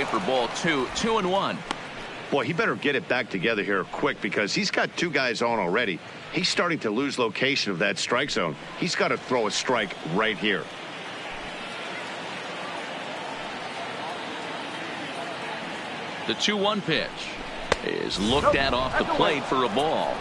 for ball two. 2-1. Boy, he better get it back together here quick because he's got two guys on already. He's starting to lose location of that strike zone. He's got to throw a strike right here. The 2-1 pitch is looked at off the plate for a ball.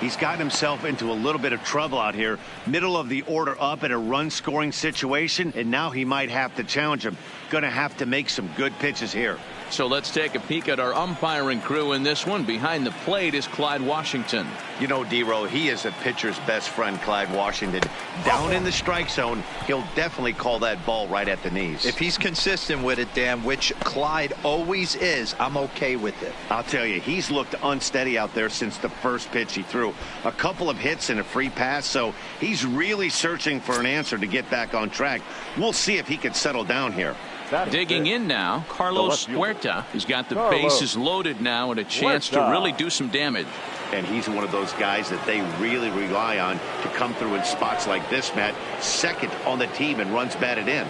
He's gotten himself into a little bit of trouble out here. Middle of the order up in a run-scoring situation, and now he might have to challenge him. Going to have to make some good pitches here. So let's take a peek at our umpiring crew in this one. Behind the plate is Clyde Washington. You know, D-Row, he is a pitcher's best friend, Clyde Washington. Down in the strike zone, he'll definitely call that ball right at the knees. If he's consistent with it, Dan, which Clyde always is, I'm okay with it. I'll tell you, he's looked unsteady out there since the first pitch he threw. A couple of hits and a free pass, so he's really searching for an answer to get back on track. We'll see if he can settle down here. Digging in now, Carlos Huerta has got the bases loaded now and a chance to really do some damage. And he's one of those guys that they really rely on to come through in spots like this, Matt. Second on the team and runs batted in.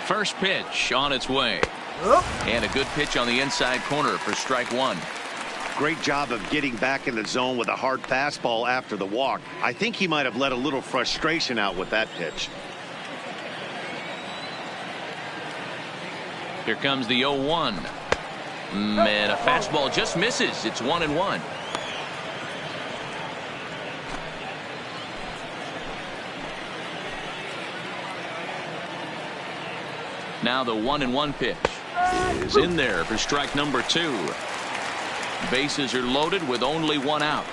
First pitch on its way. And a good pitch on the inside corner for strike one. Great job of getting back in the zone with a hard fastball after the walk. I think he might have let a little frustration out with that pitch. Here comes the 0-1. And a fastball just misses. It's 1-1. Now the 1-1 pitch is in there for strike number 2. Bases are loaded with only one out.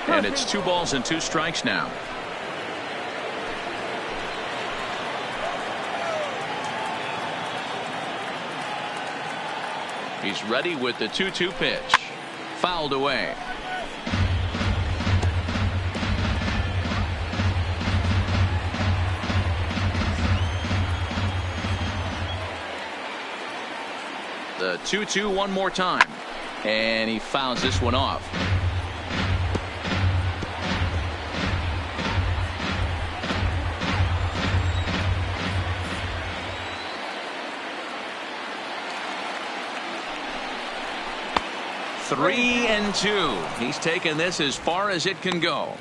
And it's 2 balls and 2 strikes now. He's ready with the 2-2 pitch. Fouled away. The 2-2 one more time. And he fouls this one off. Three and 2. He's taken this as far as it can go.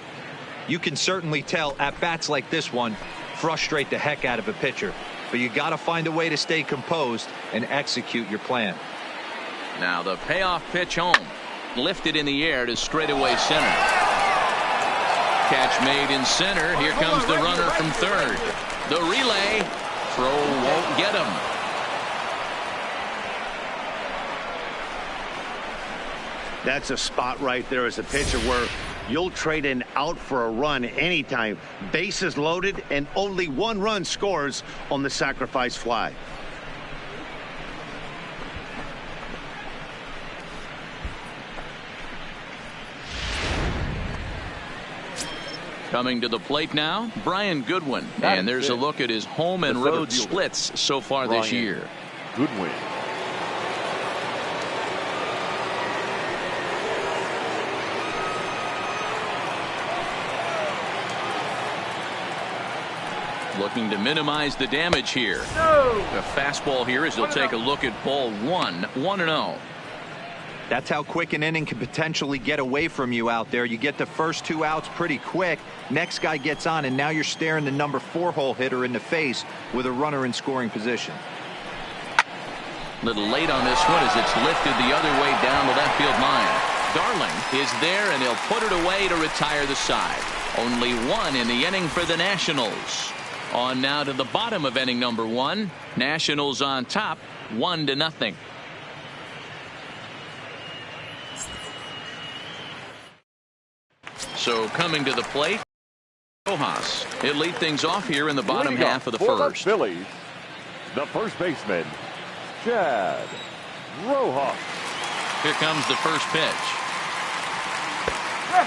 You can certainly tell at bats like this one frustrate the heck out of a pitcher. But you got to find a way to stay composed and execute your plan. Now the payoff pitch home. Lifted in the air to straightaway center. Catch made in center. Here comes the runner from third. The relay. Throw won't get him. That's a spot right there as a pitcher where you'll trade an out for a run anytime. Bases loaded and only 1 run scores on the sacrifice fly. Coming to the plate now, Brian Goodwin. And there's a look at his home and road splits so far this year. Goodwin. Looking to minimize the damage here. The fastball here as they'll take a look at ball 1. 1-0. That's how quick an inning can potentially get away from you out there. You get the first 2 outs pretty quick. Next guy gets on, and now you're staring the number 4 hole hitter in the face with a runner in scoring position. Little late on this one as it's lifted the other way down the left field line. Darling is there, and he'll put it away to retire the side. Only 1 in the inning for the Nationals. On now to the bottom of inning number 1. Nationals on top, 1-0. So coming to the plate, Rojas. He'll lead things off here in the bottom half of the first. The Phillies, the first baseman, Chad Rojas. Here comes the first pitch.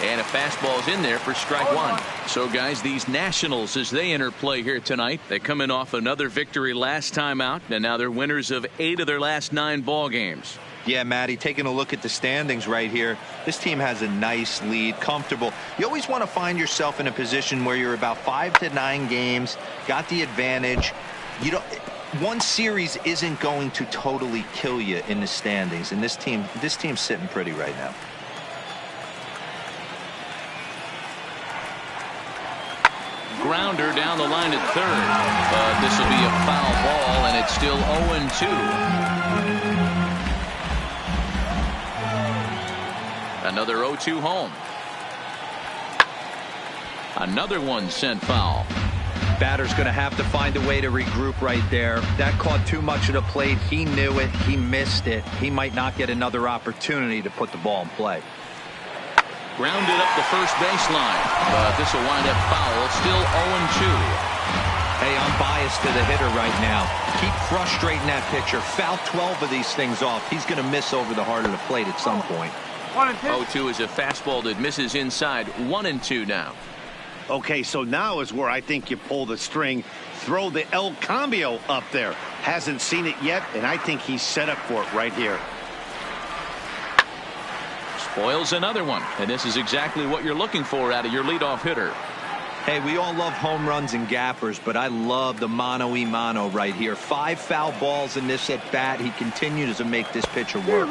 And a fastball's in there for strike 1. So guys, these Nationals, as they enter play here tonight, they come in off another victory last time out, and now they're winners of 8 of their last 9 ball games. Yeah, Matty, taking a look at the standings right here, this team has a nice lead, comfortable. You always want to find yourself in a position where you're about 5 to 9 games, got the advantage. You don't. One series isn't going to totally kill you in the standings, and this team's sitting pretty right now. Grounder down the line at third, but this will be a foul ball, and it's still 0-2. Another 0-2 home. Another one sent foul. Batter's going to have to find a way to regroup right there. That caught too much of the plate. He knew it. He missed it. He might not get another opportunity to put the ball in play. Grounded up the first baseline, but this will wind up foul. Still 0-2. Hey, I'm biased to the hitter right now. Keep frustrating that pitcher. Foul 12 of these things off. He's going to miss over the heart of the plate at some point. 0-2 is a fastball that misses inside. 1-2 now. Okay, so now is where I think you pull the string. Throw the El Cambio up there. Hasn't seen it yet, and I think he's set up for it right here. Spoils another one, and this is exactly what you're looking for out of your leadoff hitter. Hey, we all love home runs and gappers, but I love the mano-y-mano right here. 5 foul balls in this at bat. He continues to make this pitcher work.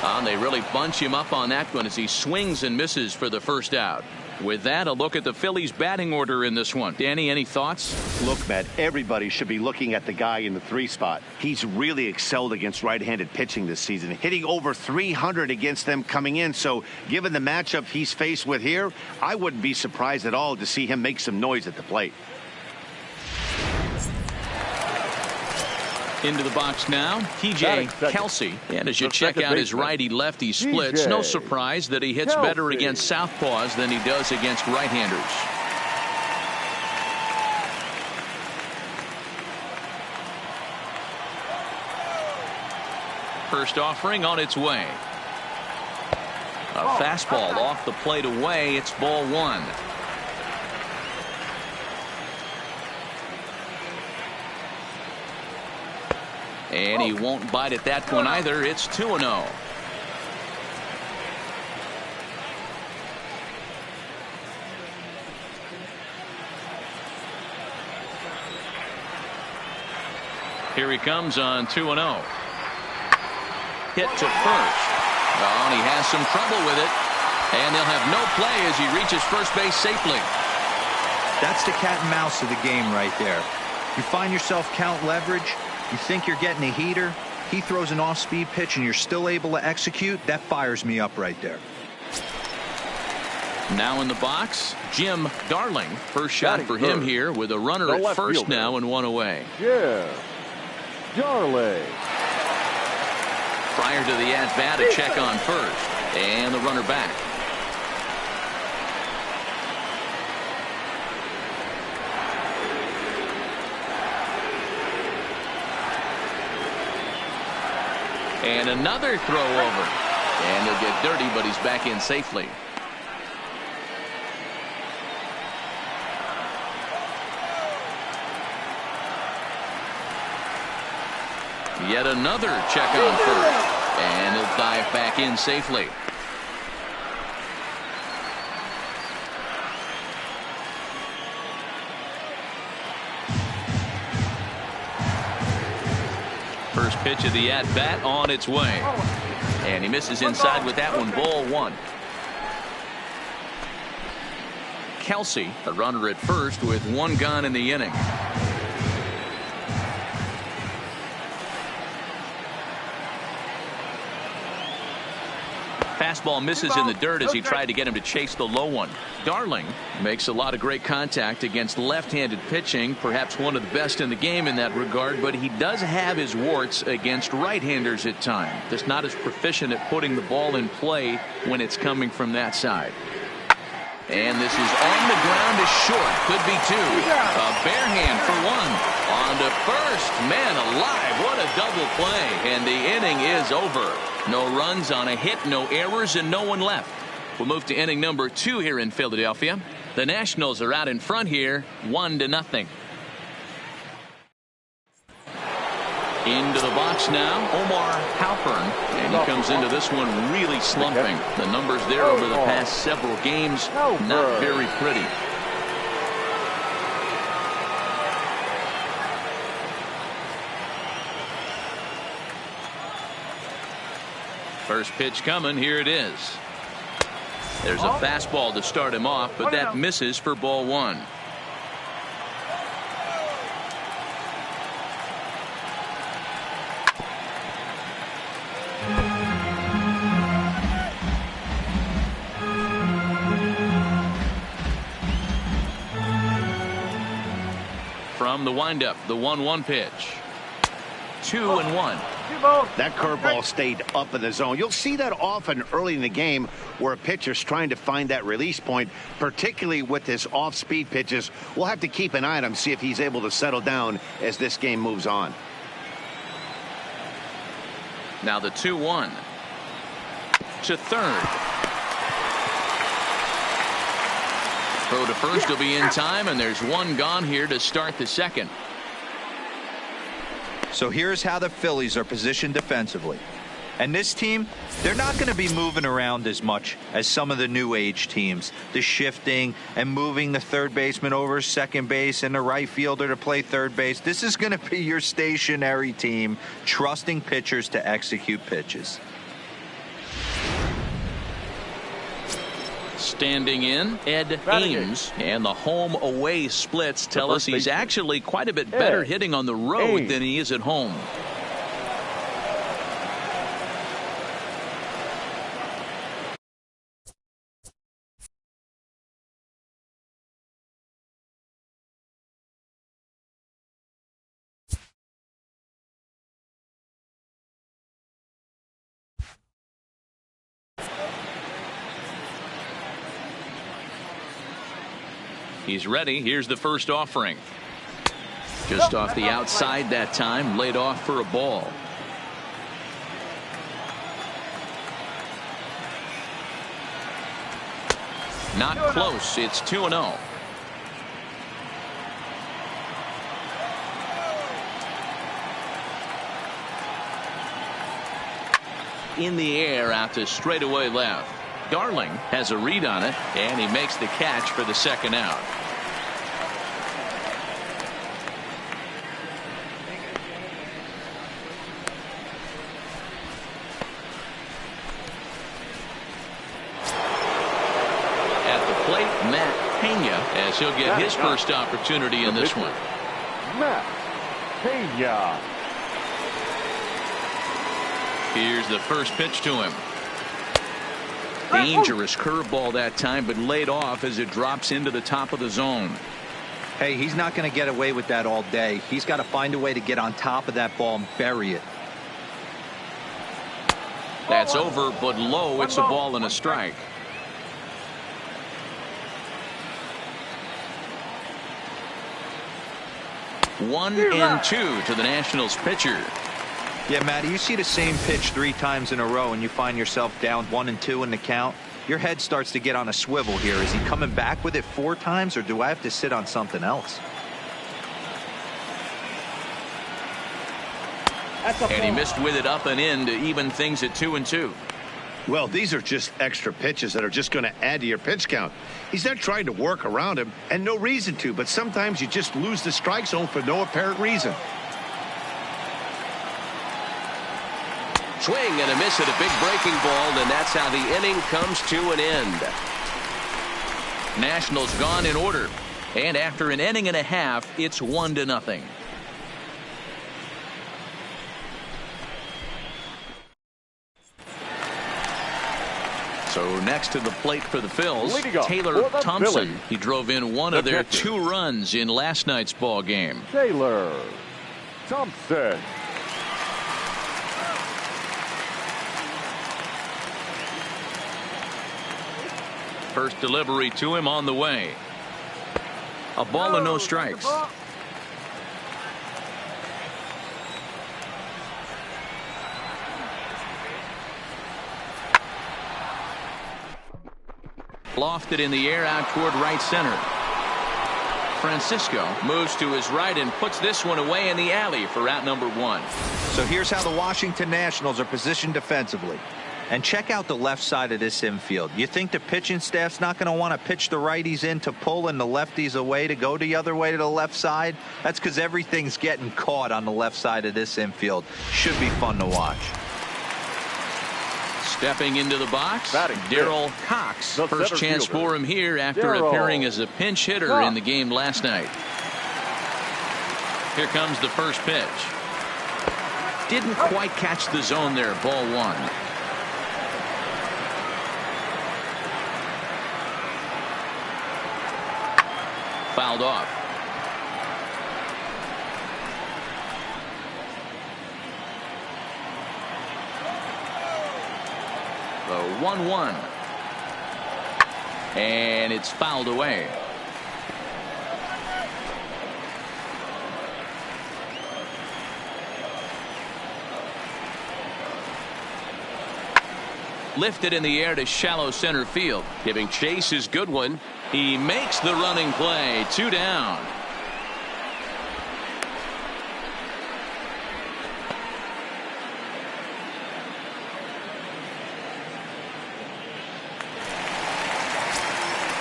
And they really bunch him up on that one as he swings and misses for the first out. With that, a look at the Phillies batting order in this one. Danny, any thoughts? Look, Matt, everybody should be looking at the guy in the 3 spot. He's really excelled against right-handed pitching this season, hitting over 300 against them coming in. So given the matchup he's faced with here, I wouldn't be surprised at all to see him make some noise at the plate. Into the box now, TJ Kelsey. And as you check out his righty-lefty splits, no surprise that he hits better against southpaws than he does against right-handers. First offering on its way. A fastball off the plate away. It's ball 1. And he won't bite at that one either. It's 2-0. Here he comes on 2-0. Hit to first. Oh, and he has some trouble with it. And they'll have no play as he reaches first base safely. That's the cat and mouse of the game right there. You find yourself count leverage. You think you're getting a heater. He throws an off-speed pitch and you're still able to execute. That fires me up right there. Now in the box, Jim Darling. First shot for him here with a runner at first now and 1 away. Jim Darling. Prior to the at-bat, a check on first. And the runner back. And another throw over. And he'll get dirty, but he's back in safely. Yet another check on first. And he'll dive back in safely. First pitch of the at-bat on its way. And he misses inside with that one. Ball 1. Kelsey, a runner at first with 1 gone in the inning. Fastball misses in the dirt as he tried to get him to chase the low one. Darling makes a lot of great contact against left-handed pitching, perhaps one of the best in the game in that regard, but he does have his warts against right-handers at times. Just not as proficient at putting the ball in play when it's coming from that side. And this is on the ground is short. Could be 2. A bare hand for 1. On to first. Man alive, what a double play. And the inning is over. No runs on a hit, no errors, and no one left. We'll move to inning number 2 here in Philadelphia. The Nationals are out in front here, 1-0. Into the box now, Omar Halpern, and he comes into this one really slumping. The numbers there over the past several games, not very pretty. First pitch coming, here it is. There's a fastball to start him off, but that misses for ball one. From the windup, the 1-1 pitch. 2-1. That curveball stayed up in the zone. You'll see that often early in the game where a pitcher's trying to find that release point, particularly with his off-speed pitches. We'll have to keep an eye on him, see if he's able to settle down as this game moves on. Now the 2-1 to third. Throw to first will be in time, and there's one gone here to start the second. So here's how the Phillies are positioned defensively. And this team, they're not going to be moving around as much as some of the new age teams. The shifting and moving the third baseman over second base and the right fielder to play third base. This is going to be your stationary team, trusting pitchers to execute pitches. Standing in, Ed Ames, and the home away splits tell us he's actually quite a bit better hitting on the road than he is at home. He's ready. Here's the first offering. Just off the outside that time, laid off for a ball. Not close. It's 2-0. In the air out to straightaway left. Darling has a read on it, and he makes the catch for the second out. At the plate, Matt Pena, as he'll get his first opportunity in this one. Matt Pena. Here's the first pitch to him. Dangerous curveball that time, but laid off as it drops into the top of the zone. Hey, he's not going to get away with that all day. He's got to find a way to get on top of that ball and bury it. That's over, but low. It's a ball and a strike. One and two to the Nationals pitcher. Yeah, Matty, you see the same pitch 3 times in a row and you find yourself down 1-2 in the count. Your head starts to get on a swivel here. Is he coming back with it 4 times, or do I have to sit on something else? And he missed with it up and in to even things at 2-2. Well, these are just extra pitches that are just going to add to your pitch count. He's not trying to work around him, and no reason to, but sometimes you just lose the strike zone for no apparent reason. Swing and a miss at a big breaking ball, and that's how the inning comes to an end. Nationals gone in order, and after an inning and a half, it's 1-0. So next to the plate for the Phils, Taylor Thompson. He drove in one of their 2 runs in last night's ball game. Taylor Thompson. First delivery to him on the way. A ball and no strikes. Lofted in the air out toward right center. Francisco moves to his right and puts this one away in the alley for out number 1. So here's how the Washington Nationals are positioned defensively. And check out the left side of this infield. You think the pitching staff's not going to want to pitch the righties in to pull and the lefties away to go the other way to the left side? That's because everything's getting caught on the left side of this infield. Should be fun to watch. Stepping into the box, Darryl Cox. The First chance fielder. for him here after Darryl appearing as a pinch hitter Cox. in the game last night. Here comes the first pitch. Didn't quite catch the zone there. Ball 1. Fouled off. The 1-1. And it's fouled away. Lifted in the air to shallow center field. Giving chase his good one. He makes the running play. 2 down.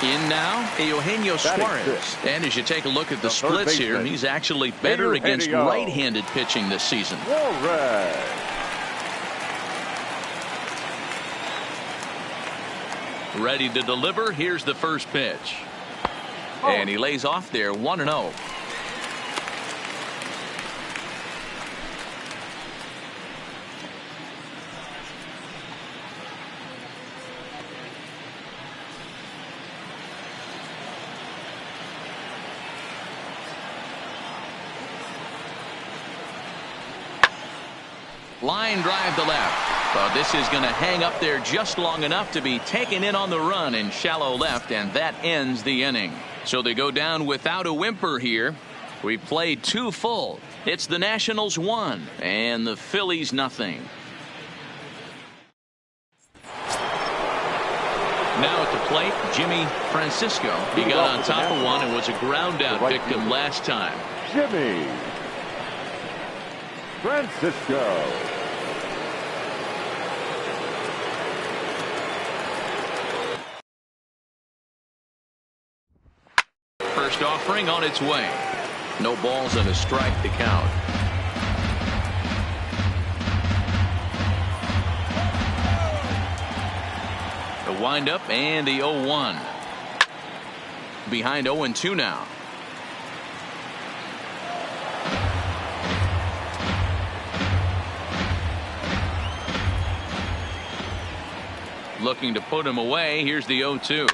In now, Eugenio Suarez. And as you take a look at the splits here, he's actually better against right-handed pitching this season. Ready to deliver. Here's the first pitch. And he lays off there 1-0. Line drive to left. But this is going to hang up there just long enough to be taken in on the run in shallow left, and that ends the inning. So they go down without a whimper here. We played 2 full. It's the Nationals 1 and the Phillies nothing. Now at the plate, Jimmy Francisco. He got on top of one and was a ground out victim last time. Jimmy Francisco. First offering on its way. No balls and a strike to count. The windup and the 0-1. Behind 0-2 now. Looking to put him away. Here's the 0-2.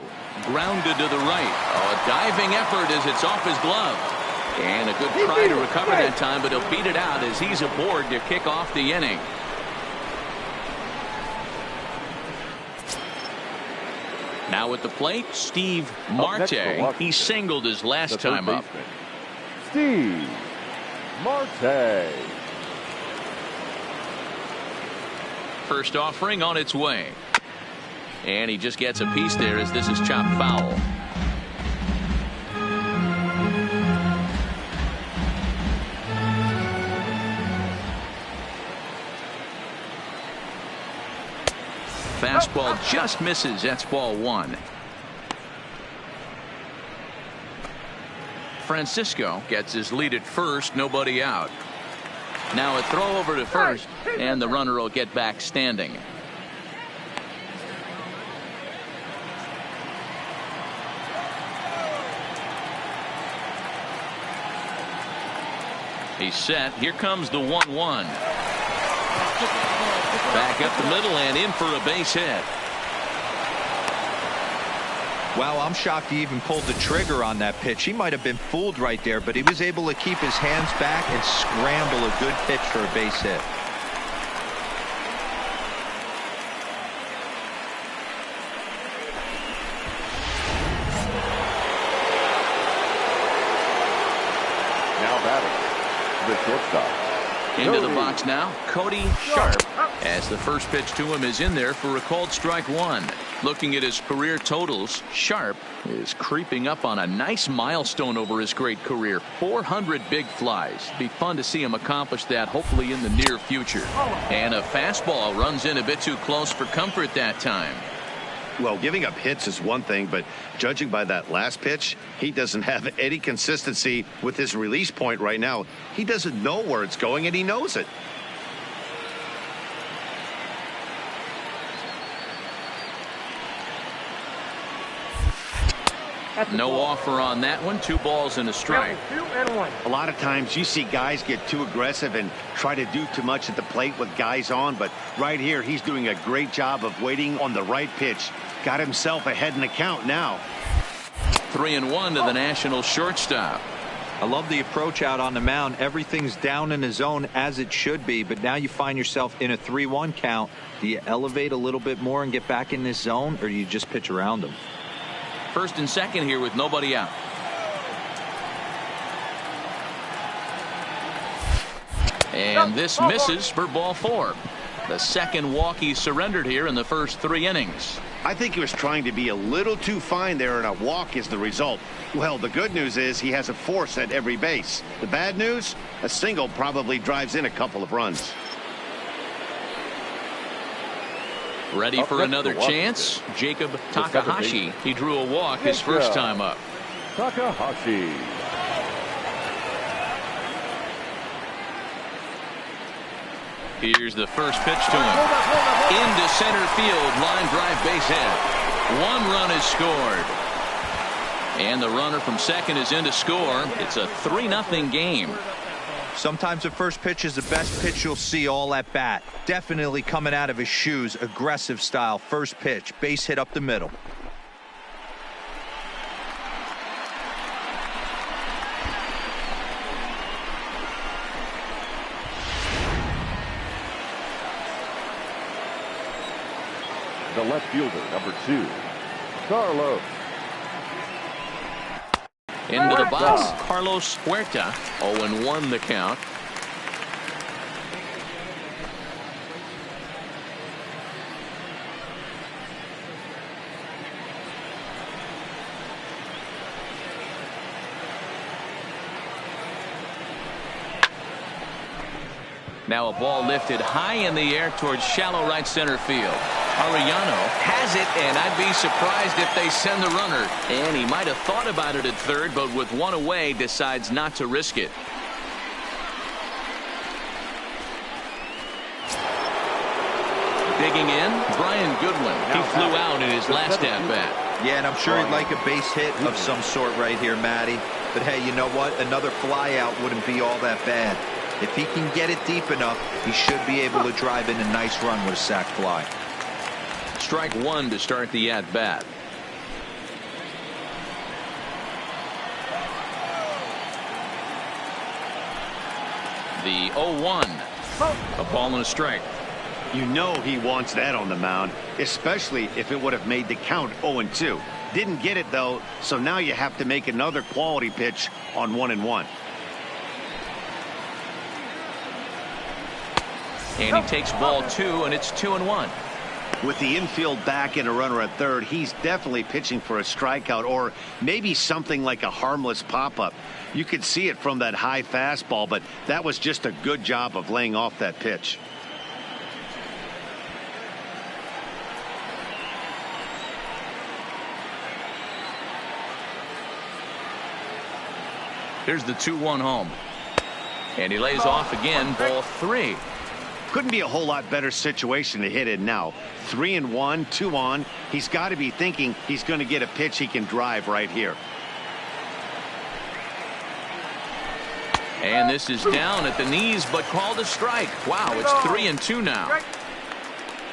Grounded to the right. Oh, a diving effort as it's off his glove. And a good try to recover that time, but he'll beat it out as he's aboard to kick off the inning. Now at the plate, Steve Marte. He singled his last time up. Steve Marte. First offering on its way. And he just gets a piece there as this is chopped foul. Fastball just misses. That's ball 1. Francisco gets his lead at first. Nobody out. Now a throw over to first, and the runner will get back standing. He's set. Here comes the 1-1. Back up the middle and in for a base hit. Wow, I'm shocked he even pulled the trigger on that pitch. He might have been fooled right there, but he was able to keep his hands back and scramble a good pitch for a base hit. Now batting, the shortstop. Into the box now, Cody Sharp, as the first pitch to him is in there for a called strike 1. Looking at his career totals, Sharp is creeping up on a nice milestone over his great career. 400 big flies. Be fun to see him accomplish that, hopefully in the near future. And a fastball runs in a bit too close for comfort that time. Well, giving up hits is one thing, but judging by that last pitch, he doesn't have any consistency with his release point right now. He doesn't know where it's going, and he knows it. No offer on that one. 2 balls and a strike. 2-1. A lot of times you see guys get too aggressive and try to do too much at the plate with guys on, but right here he's doing a great job of waiting on the right pitch. Got himself ahead in the count now. 3-1 to the Nationals shortstop. I love the approach out on the mound. Everything's down in the zone as it should be, but now you find yourself in a 3-1 count. Do you elevate a little bit more and get back in this zone, or do you just pitch around him? First and second here with nobody out. And this misses for ball 4. The second walk he surrendered here in the first 3 innings. I think he was trying to be a little too fine there, and a walk is the result. Well, the good news is he has a force at every base. The bad news, a single probably drives in a couple of runs. Ready for another chance. Jacob Takahashi. He drew a walk his first time up. Takahashi. Here's the first pitch to him. Into center field. Line drive, base hit. 1 run is scored. And the runner from second is in to score. It's a 3-0 game. Sometimes the first pitch is the best pitch you'll see all at bat. Definitely coming out of his shoes. Aggressive style. First pitch. Base hit up the middle. The left fielder, number 2, Carlos. Into the box, Carlos Huerta. 0-1 the count. Now a ball lifted high in the air towards shallow right center field. Arellano has it, and I'd be surprised if they send the runner. And he might have thought about it at third, but with 1 away, decides not to risk it. Digging in, Brian Goodwin. He flew out in his last at-bat. Yeah, and I'm sure he'd like a base hit of some sort right here, Matty. But hey, you know what? Another fly out wouldn't be all that bad. If he can get it deep enough, he should be able to drive in a nice run with a sac fly. Strike 1 to start the at-bat. The 0-1. A ball and a strike. You know he wants that on the mound, especially if it would have made the count 0-2. Didn't get it, though, so now you have to make another quality pitch on 1-1. And he takes ball 2, and it's 2-1. With the infield back and a runner at third, he's definitely pitching for a strikeout or maybe something like a harmless pop-up. You could see it from that high fastball, but that was just a good job of laying off that pitch. Here's the 2-1 home. And he lays off again, ball 3. Couldn't be a whole lot better situation to hit in now. 3-1, 2 on. He's got to be thinking he's going to get a pitch he can drive right here. And this is down at the knees, but called a strike. Wow, it's 3-2 now.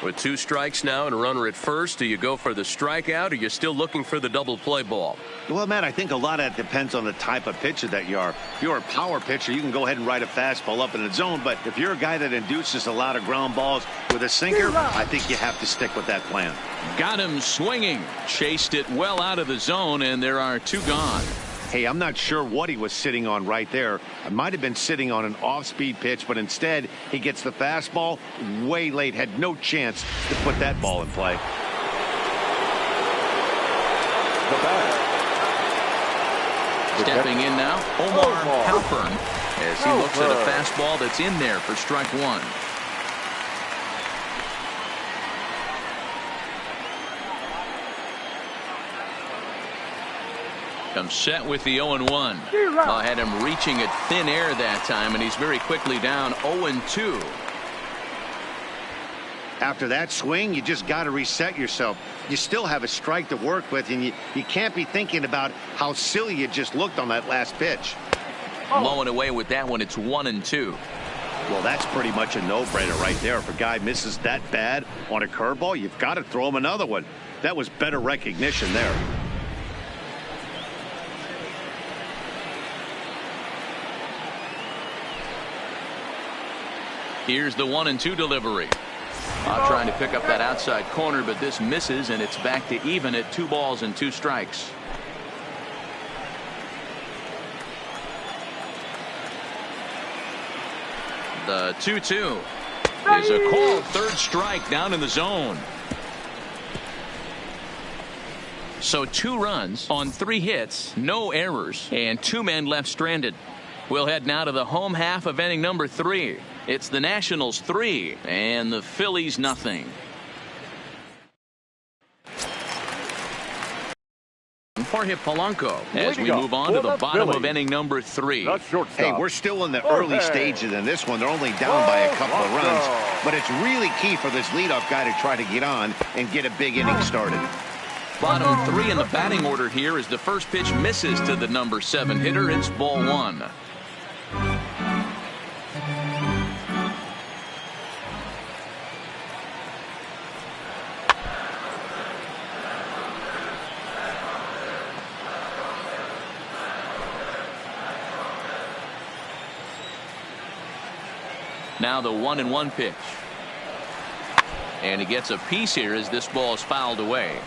With 2 strikes now and a runner at first, do you go for the strikeout, or you're still looking for the double play ball? Well, Matt, I think a lot of that depends on the type of pitcher that you are. If you're a power pitcher, you can go ahead and ride a fastball up in the zone. But if you're a guy that induces a lot of ground balls with a sinker, I think you have to stick with that plan. Got him swinging. Chased it well out of the zone, and there are 2 gone. Hey, I'm not sure what he was sitting on right there. It might have been sitting on an off-speed pitch, but instead he gets the fastball way late. Had no chance to put that ball in play. the bat. Stepping in now, Omar Halpern, as he looks at a fastball that's in there for strike one. Comes set with the 0-1. Had him reaching at thin air that time, and he's very quickly down 0-2. After that swing, you just got to reset yourself. You still have a strike to work with, and you can't be thinking about how silly you just looked on that last pitch. Low and away with that one. It's 1-2. Well, that's pretty much a no-brainer right there. If a guy misses that bad on a curveball, you've got to throw him another one. That was better recognition there. Here's the 1-2 delivery. Trying to pick up that outside corner, but this misses, and it's back to even at 2 balls and 2 strikes. The 2-2 is a called third strike down in the zone. So 2 runs on 3 hits, no errors, and 2 men left stranded. We'll head now to the home half of inning number 3. It's the Nationals 3 and the Phillies nothing. Jorge Polanco as we move on to the bottom of inning number 3. Hey, we're still in the early stages in this one. They're only down by a couple of runs, but it's really key for this leadoff guy to try to get on and get a big inning started. Bottom 3 in the batting order here as the first pitch misses to the number 7 hitter. It's ball 1. Now the 1-1 pitch. And he gets a piece here as this ball is fouled away.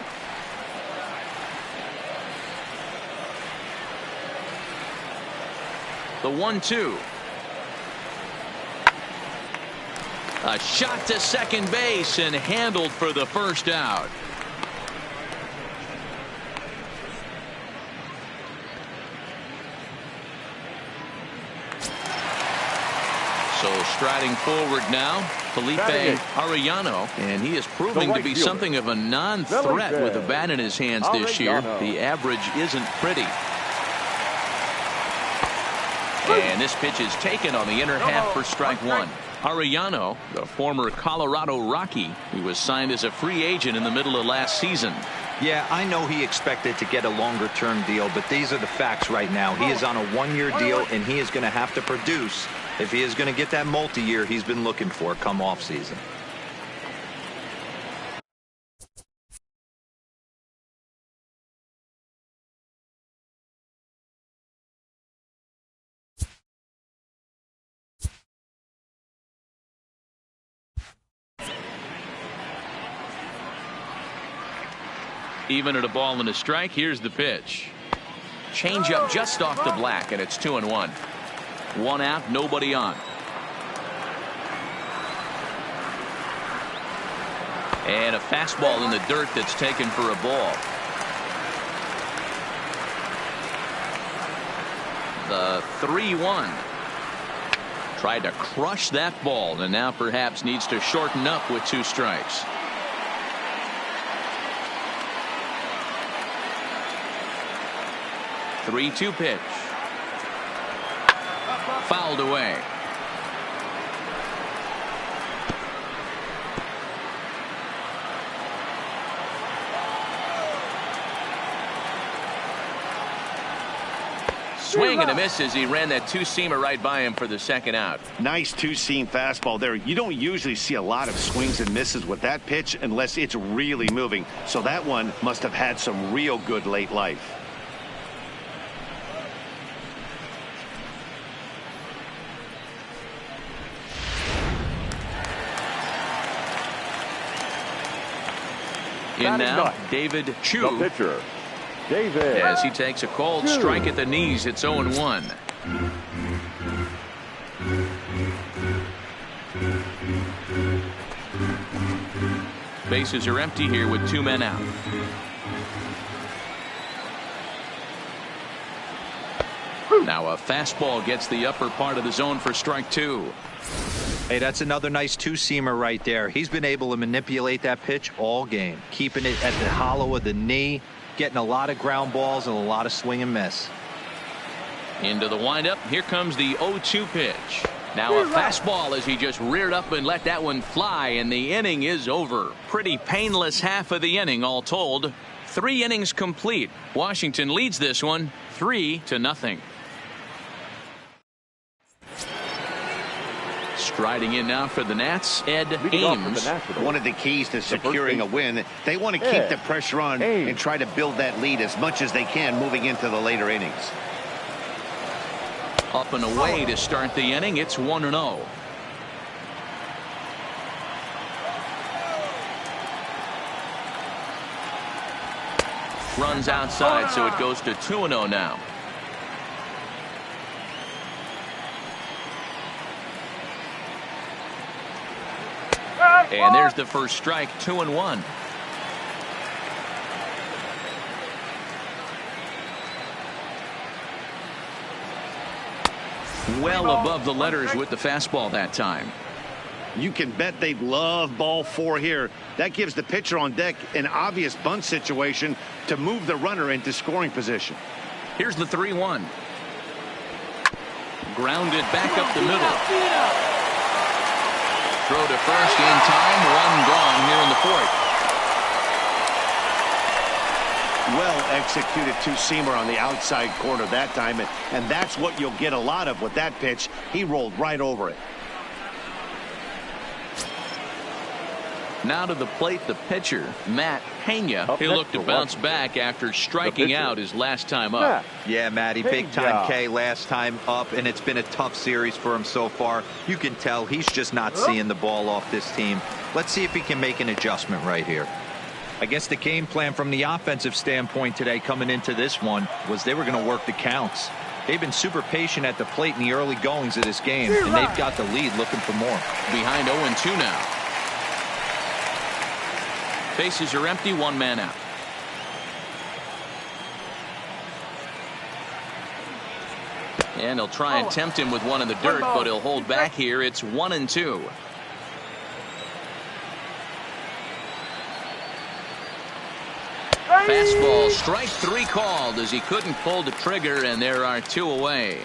The 1-2. A shot to second base and handled for the first out. So striding forward now, Felipe Arellano, and he is proving to be something of a non-threat with the bat in his hands this year. The average isn't pretty. And this pitch is taken on the inner half for strike 1. Arellano, the former Colorado Rocky, he was signed as a free agent in the middle of last season. Yeah, I know he expected to get a longer-term deal, but these are the facts right now. He is on a 1-year deal, and he is going to have to produce if he is going to get that multi-year he's been looking for come off season. Even at a ball and a strike, here's the pitch. Change up just off the black, and it's 2-1. 1 out, nobody on. And a fastball in the dirt that's taken for a ball. The 3-1. Tried to crush that ball, and now perhaps needs to shorten up with 2 strikes. The 3-2 pitch. Fouled away. Swing and a miss as he ran that 2-seamer right by him for the second out. Nice 2-seam fastball there. You don't usually see a lot of swings and misses with that pitch unless it's really moving. So that one must have had some real good late life. In now, David Chu. The pitcher, David. As he takes a cold strike at the knees, it's 0-1. Bases are empty here with 2 men out. Now a fastball gets the upper part of the zone for strike 2. Hey, that's another nice two-seamer right there. He's been able to manipulate that pitch all game, keeping it at the hollow of the knee, getting a lot of ground balls and a lot of swing and miss. Into the windup. Here comes the 0-2 pitch. Now a fastball as he just reared up and let that one fly, and the inning is over. Pretty painless half of the inning all told. 3 innings complete. Washington leads this one 3-0. Striding in now for the Nats, Ed Ames. One of the keys to securing a win, they want to keep the pressure on and try to build that lead as much as they can moving into the later innings. Up and away to start the inning. It's 1-0. Runs outside, so it goes to 2-0 now. And there's the first strike. 2-1. Well above the letters with the fastball that time. You can bet they love ball 4 here. That gives the pitcher on deck an obvious bunt situation to move the runner into scoring position. Here's the 3-1. Grounded back up the middle. Throw to first in time. 1 gone here in the 4th. Well executed two-seamer on the outside corner that time, and that's what you'll get a lot of with that pitch. He rolled right over it. Now to the plate, the pitcher, Matt Pena. He'll look to bounce back after striking out his last time up. Yeah, Matty, big time K last time up, and it's been a tough series for him so far. You can tell he's just not seeing the ball off this team. Let's see if he can make an adjustment right here. I guess the game plan from the offensive standpoint today coming into this one was they were going to work the counts. They've been super patient at the plate in the early goings of this game, and they've got the lead looking for more. Behind 0-2 now. Bases are empty, 1 man out. And he'll try and tempt him with one in the dirt, but he'll hold back here. It's 1-2. Fastball, strike 3 called as he couldn't pull the trigger, and there are 2 away.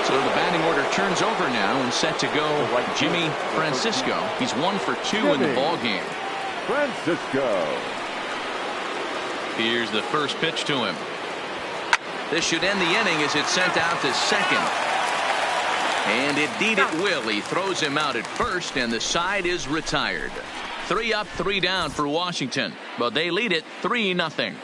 So the batting order turns over now and set to go Jimmy Francisco. He's 1 for 2 in the ball game. Francisco. Here's the first pitch to him. This should end the inning as it's sent out to second. And indeed it will. He throws him out at first, and the side is retired. 3 up, 3 down for Washington, but they lead it 3-0.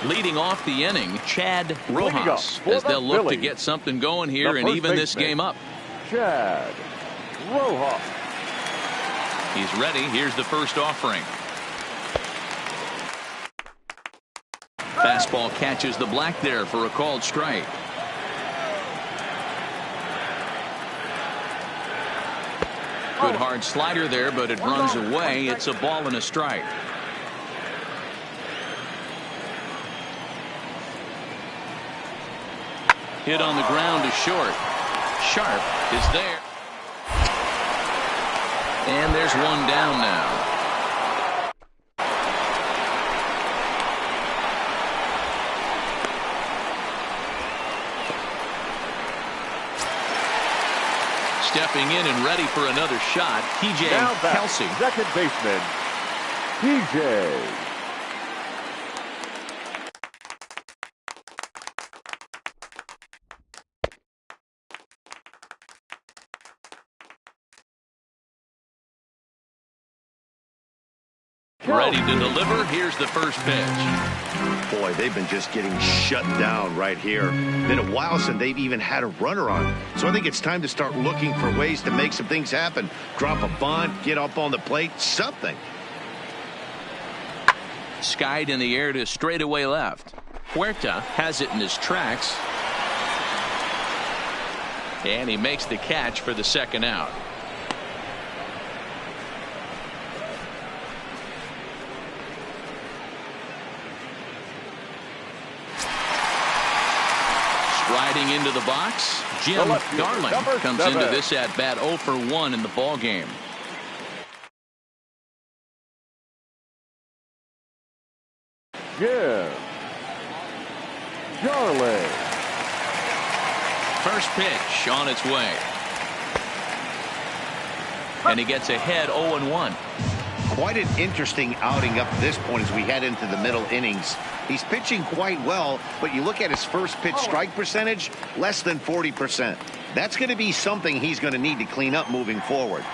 Leading off the inning, Chad Rojas, as they'll look to get something going here and even this game up. Chad Rojas. He's ready. Here's the first offering. Fastball catches the black there for a called strike. Good hard slider there, but it runs away. It's a ball and a strike. Hit on the ground to short. Sharp is there. And there's 1 down now. Stepping in and ready for another shot, TJ Kelsey. Second baseman, TJ. Ready to deliver. Here's the first pitch. Boy, they've been just getting shut down right here. Been a while since they've even had a runner on. So I think it's time to start looking for ways to make some things happen. Drop a bunt, get up on the plate, something. Skied in the air to straightaway left. Huerta has it in his tracks. And he makes the catch for the second out. Striding into the box, Jim Darling comes into this at bat 0 for 1 in the ball game. Jim Darling. First pitch on its way. And he gets ahead 0-1. Quite an interesting outing up to this point as we head into the middle innings. He's pitching quite well, but you look at his first pitch strike percentage, less than 40%. That's going to be something he's going to need to clean up moving forward.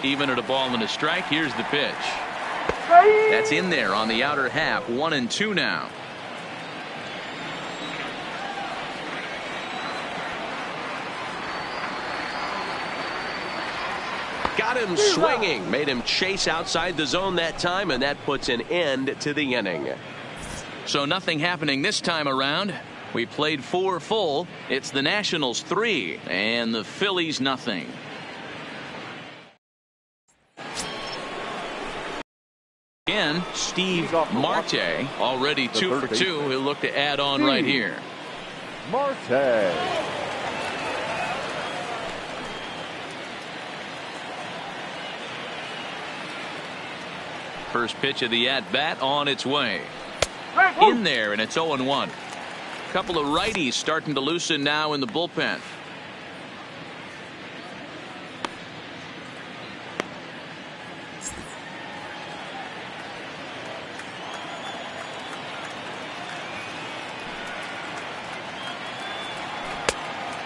Even at a ball and a strike, here's the pitch. That's in there on the outer half. 1-2 now. Got him swinging, made him chase outside the zone that time, and that puts an end to the inning. So nothing happening this time around. We played 4 full. It's the Nationals 3 and the Phillies nothing. Again, Steve Marte already 2 for 2. He'll look to add on right here. Marte. First pitch of the at-bat on its way. In there, and it's 0-1. Couple of righties starting to loosen now in the bullpen.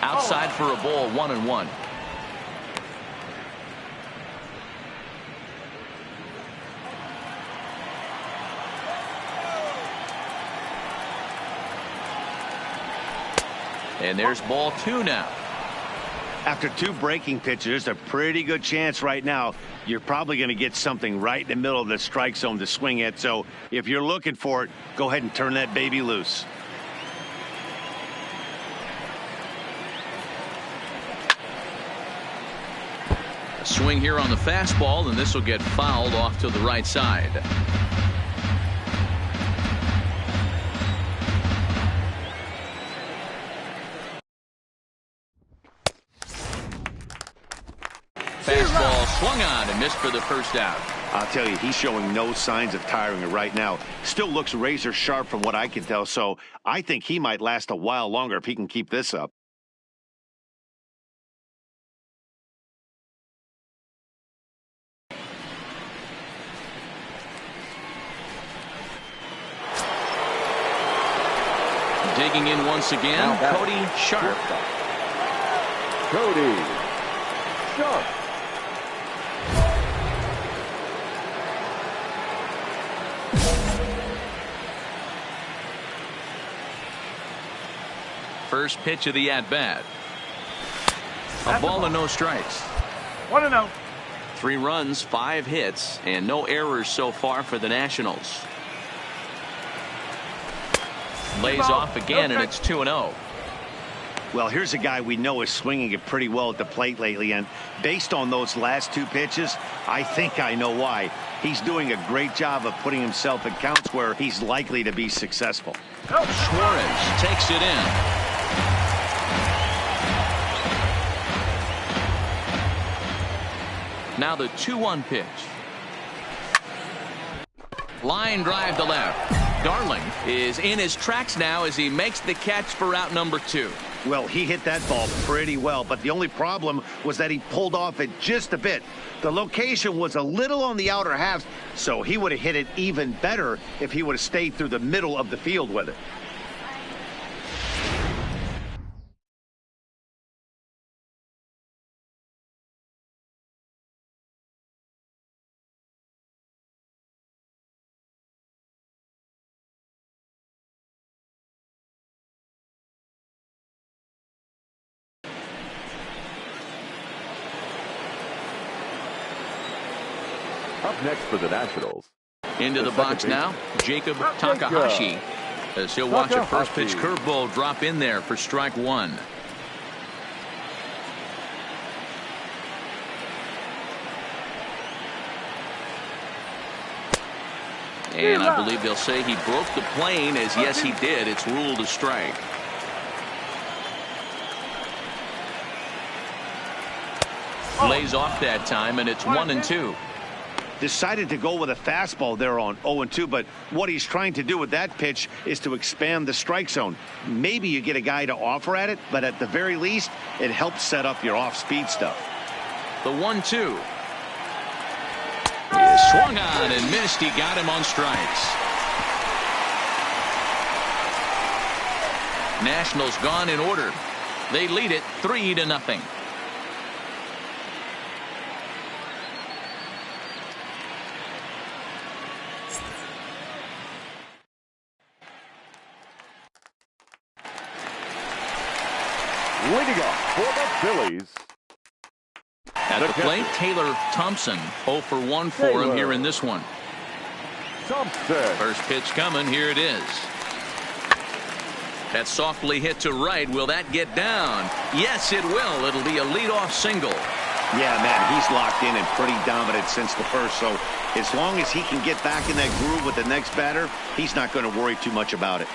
Outside for a ball, 1-1. And there's ball 2 now. After 2 breaking pitches, a pretty good chance right now you're probably going to get something right in the middle of the strike zone to swing at. So if you're looking for it, go ahead and turn that baby loose. A swing here on the fastball, and this will get fouled off to the right side. Fastball swung on and missed for the first out. I'll tell you, he's showing no signs of tiring right now. Still looks razor sharp from what I can tell, so I think he might last a while longer if he can keep this up. Digging in once again, Cody Sharp. Cody Sharp. First pitch of the at-bat. A ball and no strikes. 1-0. 3 runs, 5 hits, and no errors so far for the Nationals. Lays off again, and it's 2-0. Well, here's a guy we know is swinging it pretty well at the plate lately, and based on those last 2 pitches, I think I know why. He's doing a great job of putting himself in counts where he's likely to be successful. Suarez takes it in. Now the 2-1 pitch. Line drive to left. Darling is in his tracks now as he makes the catch for out number 2. Well, he hit that ball pretty well, but the only problem was that he pulled off it just a bit. The location was a little on the outer half, so he would have hit it even better if he would have stayed through the middle of the field with it. Up next for the Nationals. Into the box now, Jacob Takahashi, as he'll watch a first pitch curveball drop in there for strike 1. And I believe they'll say he broke the plane, as yes he did. It's ruled a strike. Lays off that time, and it's 1-2. Decided to go with a fastball there on 0-2, but what he's trying to do with that pitch is to expand the strike zone. Maybe you get a guy to offer at it, but at the very least, it helps set up your off-speed stuff. The 1-2 is swung on and missed. He got him on strikes. Nationals gone in order. They lead it 3-0. Leading off for the Phillies. At the plate, Taylor Thompson. 0 for 1 for him here in this one. Thompson. First pitch coming. Here it is. That's softly hit to right. Will that get down? Yes, it will. It'll be a leadoff single. Yeah, man, he's locked in and pretty dominant since the first. So as long as he can get back in that groove with the next batter, he's not going to worry too much about it.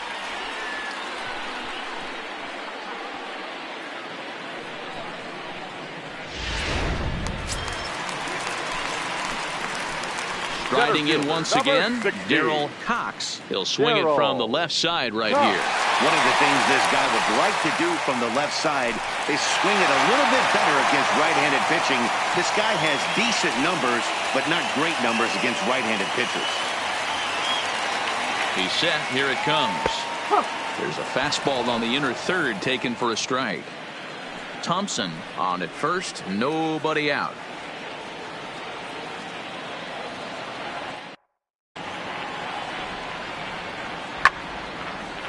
Riding in once again, Darryl Cox. He'll swing it from the left side right here. One of the things this guy would like to do from the left side is swing it a little bit better against right-handed pitching. This guy has decent numbers, but not great numbers against right-handed pitchers. He's set. Here it comes. There's a fastball on the inner third taken for a strike. Thompson on at first. Nobody out.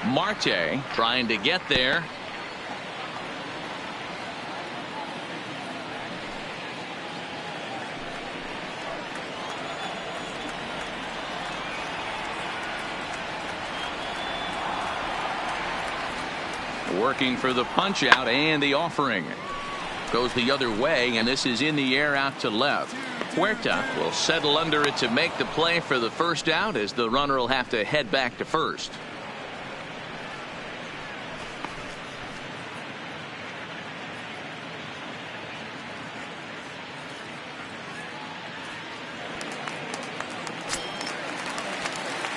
Marte trying to get there. Working for the punch out, and the offering goes the other way, and this is in the air out to left. Huerta will settle under it to make the play for the first out, as the runner will have to head back to first.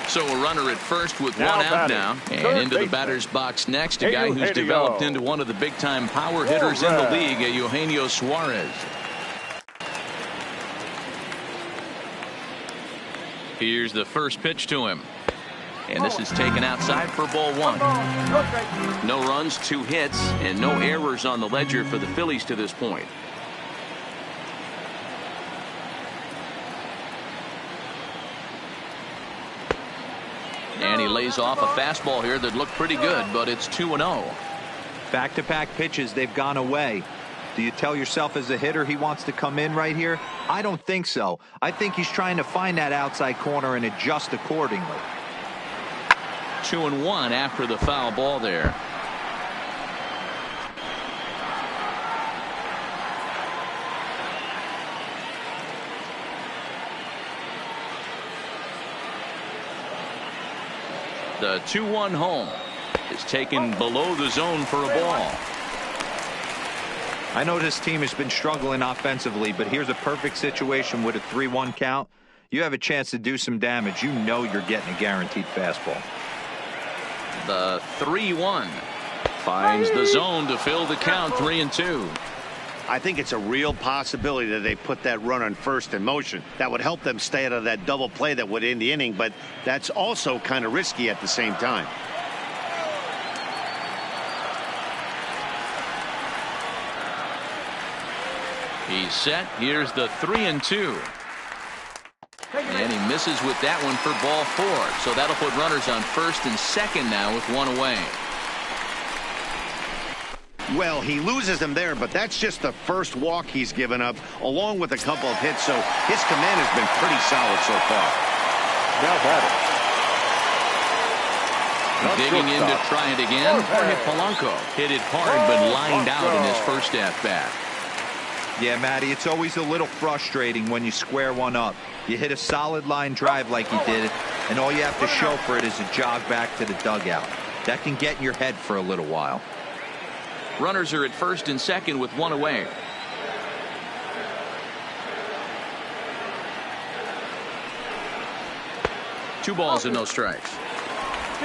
So a runner at first with one out now. And into the batter's box next, a guy who's developed into one of the big-time power hitters in the league, Eugenio Suarez. Here's the first pitch to him. And this is taken outside for ball one. No runs, 2 hits, and no errors on the ledger for the Phillies to this point. And he lays off a fastball here that looked pretty good, but it's 2-0. Back-to-back pitches, they've gone away. Do you tell yourself as a hitter he wants to come in right here? I don't think so. I think he's trying to find that outside corner and adjust accordingly. 2-1 after the foul ball there. The 2-1 home is taken below the zone for a ball. I know this team has been struggling offensively, but here's a perfect situation with a 3-1 count. You have a chance to do some damage. You know you're getting a guaranteed fastball. The 3-1 finds the zone to fill the count. 3-2. I think it's a real possibility that they put that run on first in motion. That would help them stay out of that double play that would end the inning, but that's also kind of risky at the same time. He's set. Here's the 3-2. And he misses with that one for ball 4. So that'll put runners on first and second now with one away. Well, he loses them there, but that's just the first walk he's given up, along with a couple of hits, so his command has been pretty solid so far. Now batting. Digging in to try it again. Jorge Polanco hit it hard, but lined out in his first at-bat. Yeah, Matty, it's always a little frustrating when you square one up. You hit a solid line drive like he did, and all you have to show for it is a jog back to the dugout. That can get in your head for a little while. Runners are at first and second with one away. Two balls and no strikes.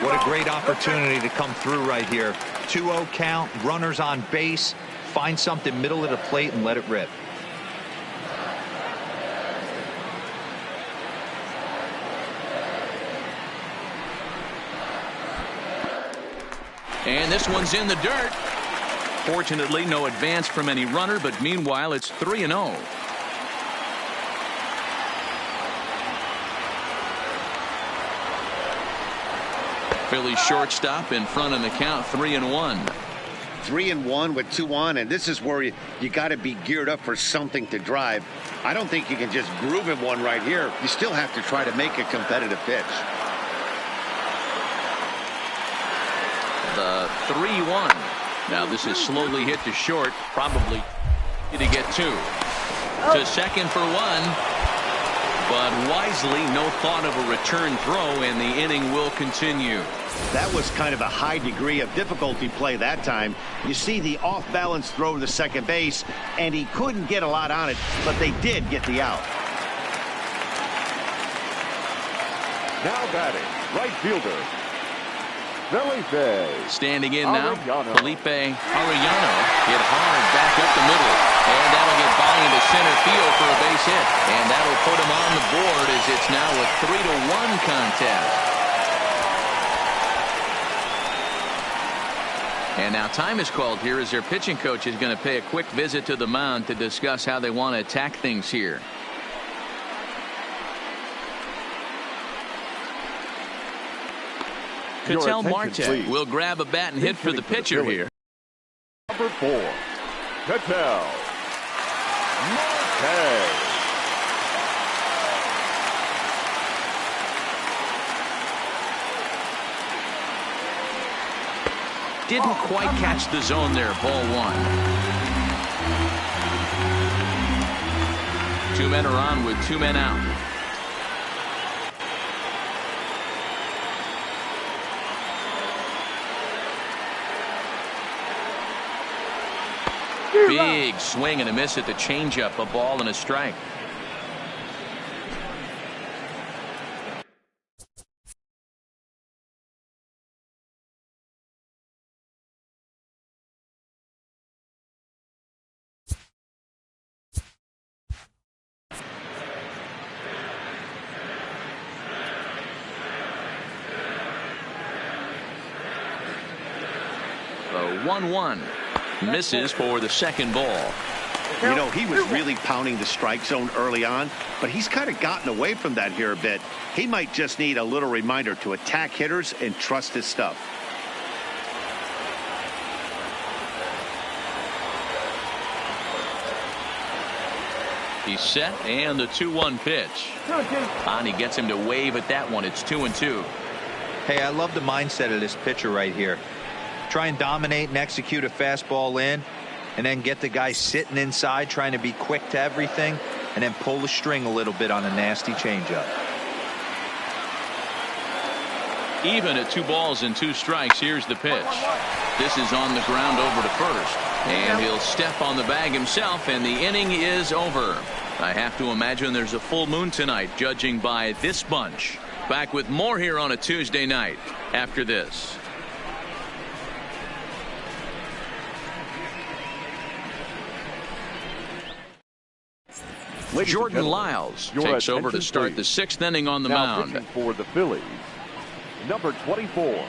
What a great opportunity to come through right here. 2-0 count, runners on base. Find something middle of the plate and let it rip. And this one's in the dirt. Fortunately, no advance from any runner, but meanwhile, it's 3-0. Phillies shortstop in front of the count, 3-1. 3-1 with 2 on, and this is where you got to be geared up for something to drive. I don't think you can just groove in one right here. You still have to try to make a competitive pitch. The 3-1. Now this is slowly hit to short, probably to get two. To second for one, but wisely no thought of a return throw, and the inning will continue. That was kind of a high degree of difficulty play that time. You see the off-balance throw to second base, and he couldn't get a lot on it, but they did get the out. Now batting, right fielder, Felipe. Standing in now, Felipe Arellano hit hard back up the middle, and that'll get by into center field for a base hit, and that'll put him on the board as it's now a 3-1 contest. And now time is called here as their pitching coach is going to pay a quick visit to the mound to discuss how they want to attack things here. Ketel Marte will grab a bat and hit for the pitcher here. Number 4, Ketel Marte. Didn't quite catch the zone there. Ball one. Two men are on with two men out. Big swing and a miss at the changeup. A ball and a strike. The 1-1 misses for the second ball. You know, he was really pounding the strike zone early on, but he's kind of gotten away from that here a bit. He might just need a little reminder to attack hitters and trust his stuff. He's set, and the 2-1 pitch. Bonnie gets him to wave at that one. It's 2-2. Hey, I love the mindset of this pitcher right here. Try and dominate and execute a fastball in, and then get the guy sitting inside trying to be quick to everything, and then pull the string a little bit on a nasty changeup. Even at 2 balls and 2 strikes. Here's the pitch. This is on the ground over to first, and he'll step on the bag himself, and the inning is over. I have to imagine there's a full moon tonight, judging by this bunch. Back with more here on a Tuesday night after this. Jordan Lyles takes over to start the 6th inning on the mound. Pitching for the Phillies, number 24,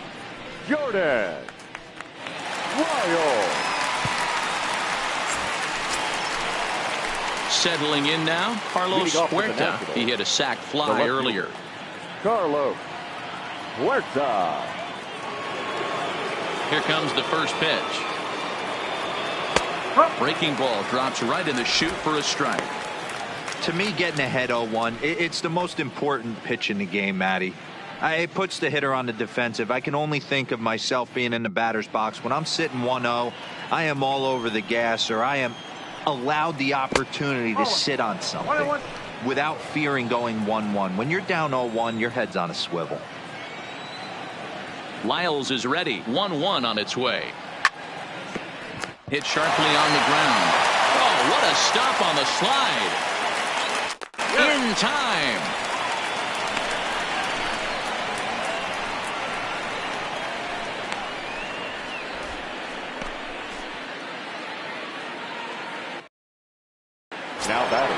Jordan Lyles. Settling in now, Carlos Huerta. He hit a sac fly earlier. Carlos Huerta. Here comes the first pitch. Breaking ball drops right in the chute for a strike. To me, getting ahead 0-1, it's the most important pitch in the game, Matty. It puts the hitter on the defensive. I can only think of myself being in the batter's box. When I'm sitting 1-0, I am all over the gas, or I am allowed the opportunity to sit on something. without fearing going 1-1. When you're down 0-1, your head's on a swivel. Lyles is ready. 1-1 on its way. Hit sharply on the ground. Oh, what a stop on the slide. In time. Now batting.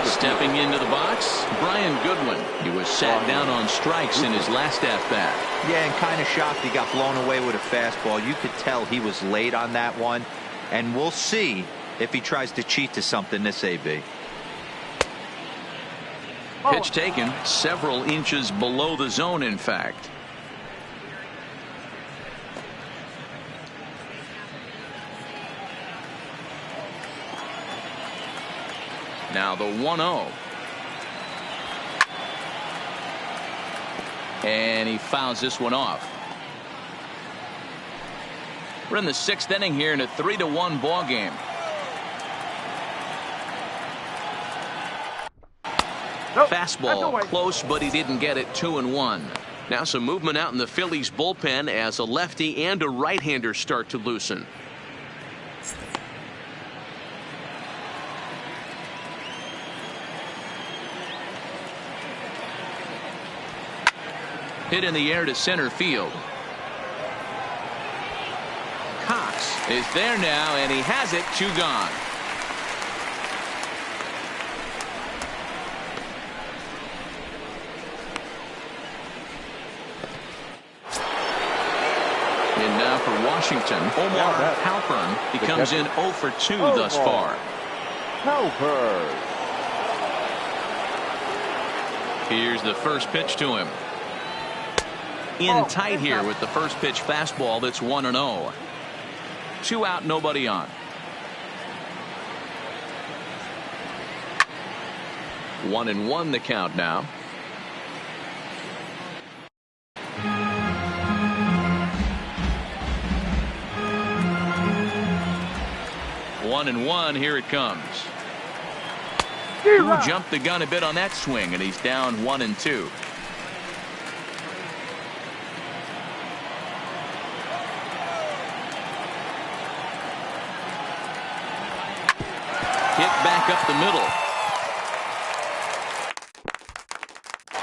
Stepping into the box, Brian Goodwin. He was sat down on strikes in his last at-bat. Yeah, and kind of shocked he got blown away with a fastball. You could tell he was late on that one. And we'll see if he tries to cheat to something this AB. Pitch taken several inches below the zone, in fact. Now the 1-0. And he fouls this one off. We're in the 6th inning here in a 3-1 ball game. Fastball close, but he didn't get it. 2-1. Now some movement out in the Phillies bullpen as a lefty and a right-hander start to loosen. Hit in the air to center field. Cox is there now, and he has it. 2 gone. And now for Washington, Omar Halpern. He comes in 0 for 2 thus far. Halpern. Here's the first pitch to him. In tight here with the first pitch fastball. That's 1-0. 2 out, nobody on. 1-1 the count now. One and one, here it comes. Who jumped the gun a bit on that swing, and he's down 1-2. Hit back up the middle.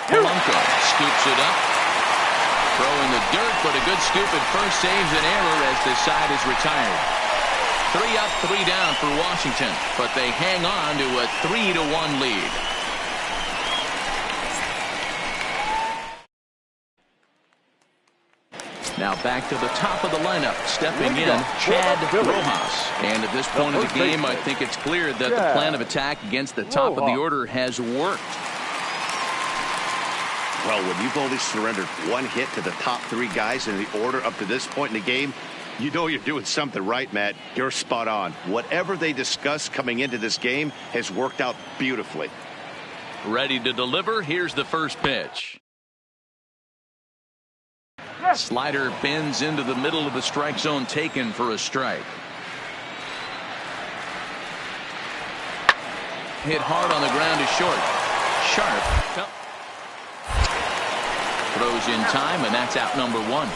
Polanco scoops it up. Throw in the dirt, but a good scoop at first saves an error as the side is retired. 3 up, 3 down for Washington, but they hang on to a 3-1 lead. Now back to the top of the lineup, stepping in, Chad Rojas. And at this point of the game, I think it's clear that the plan of attack against the top of the order has worked. Well, when you've only surrendered 1 hit to the top 3 guys in the order up to this point in the game, you know you're doing something right, Matt. You're spot on. Whatever they discussed coming into this game has worked out beautifully. Ready to deliver. Here's the first pitch. Slider bends into the middle of the strike zone, taken for a strike. Hit hard on the ground is short. Sharp. Throws in time, and that's out number 1.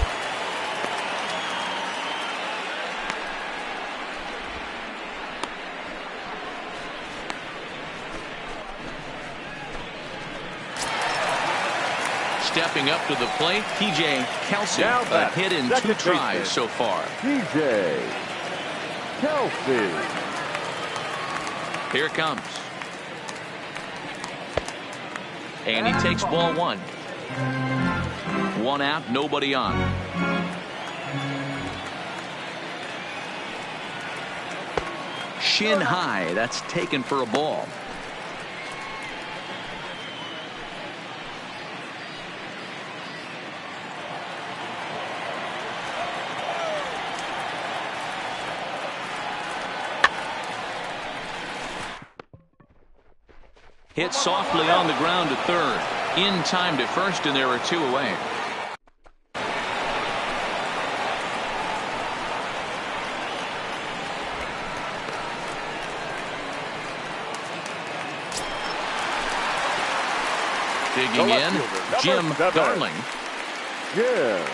Stepping up to the plate, T.J. Kelsey. A hit in 2 tries so far. T.J. Kelsey. Here it comes. And he takes ball 1. 1 out, nobody on. Shin high, that's taken for a ball. Hit softly on the ground to third. In time to first, and there are 2 away. digging in, Jim Darling. Yeah.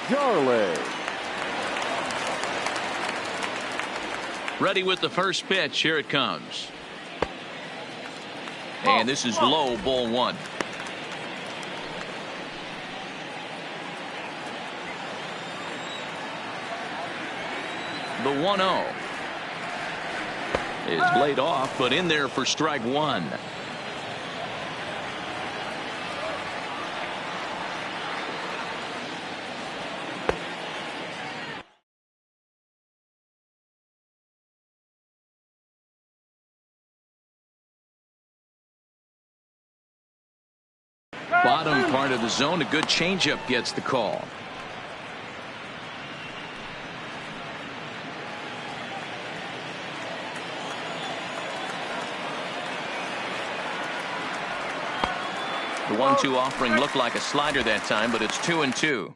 Darling. Ready with the first pitch. Here it comes. And this is low, ball one. The 1-0 is laid off, but in there for strike one. Bottom part of the zone, a good changeup gets the call. The 1-2 offering looked like a slider that time, but it's 2-2.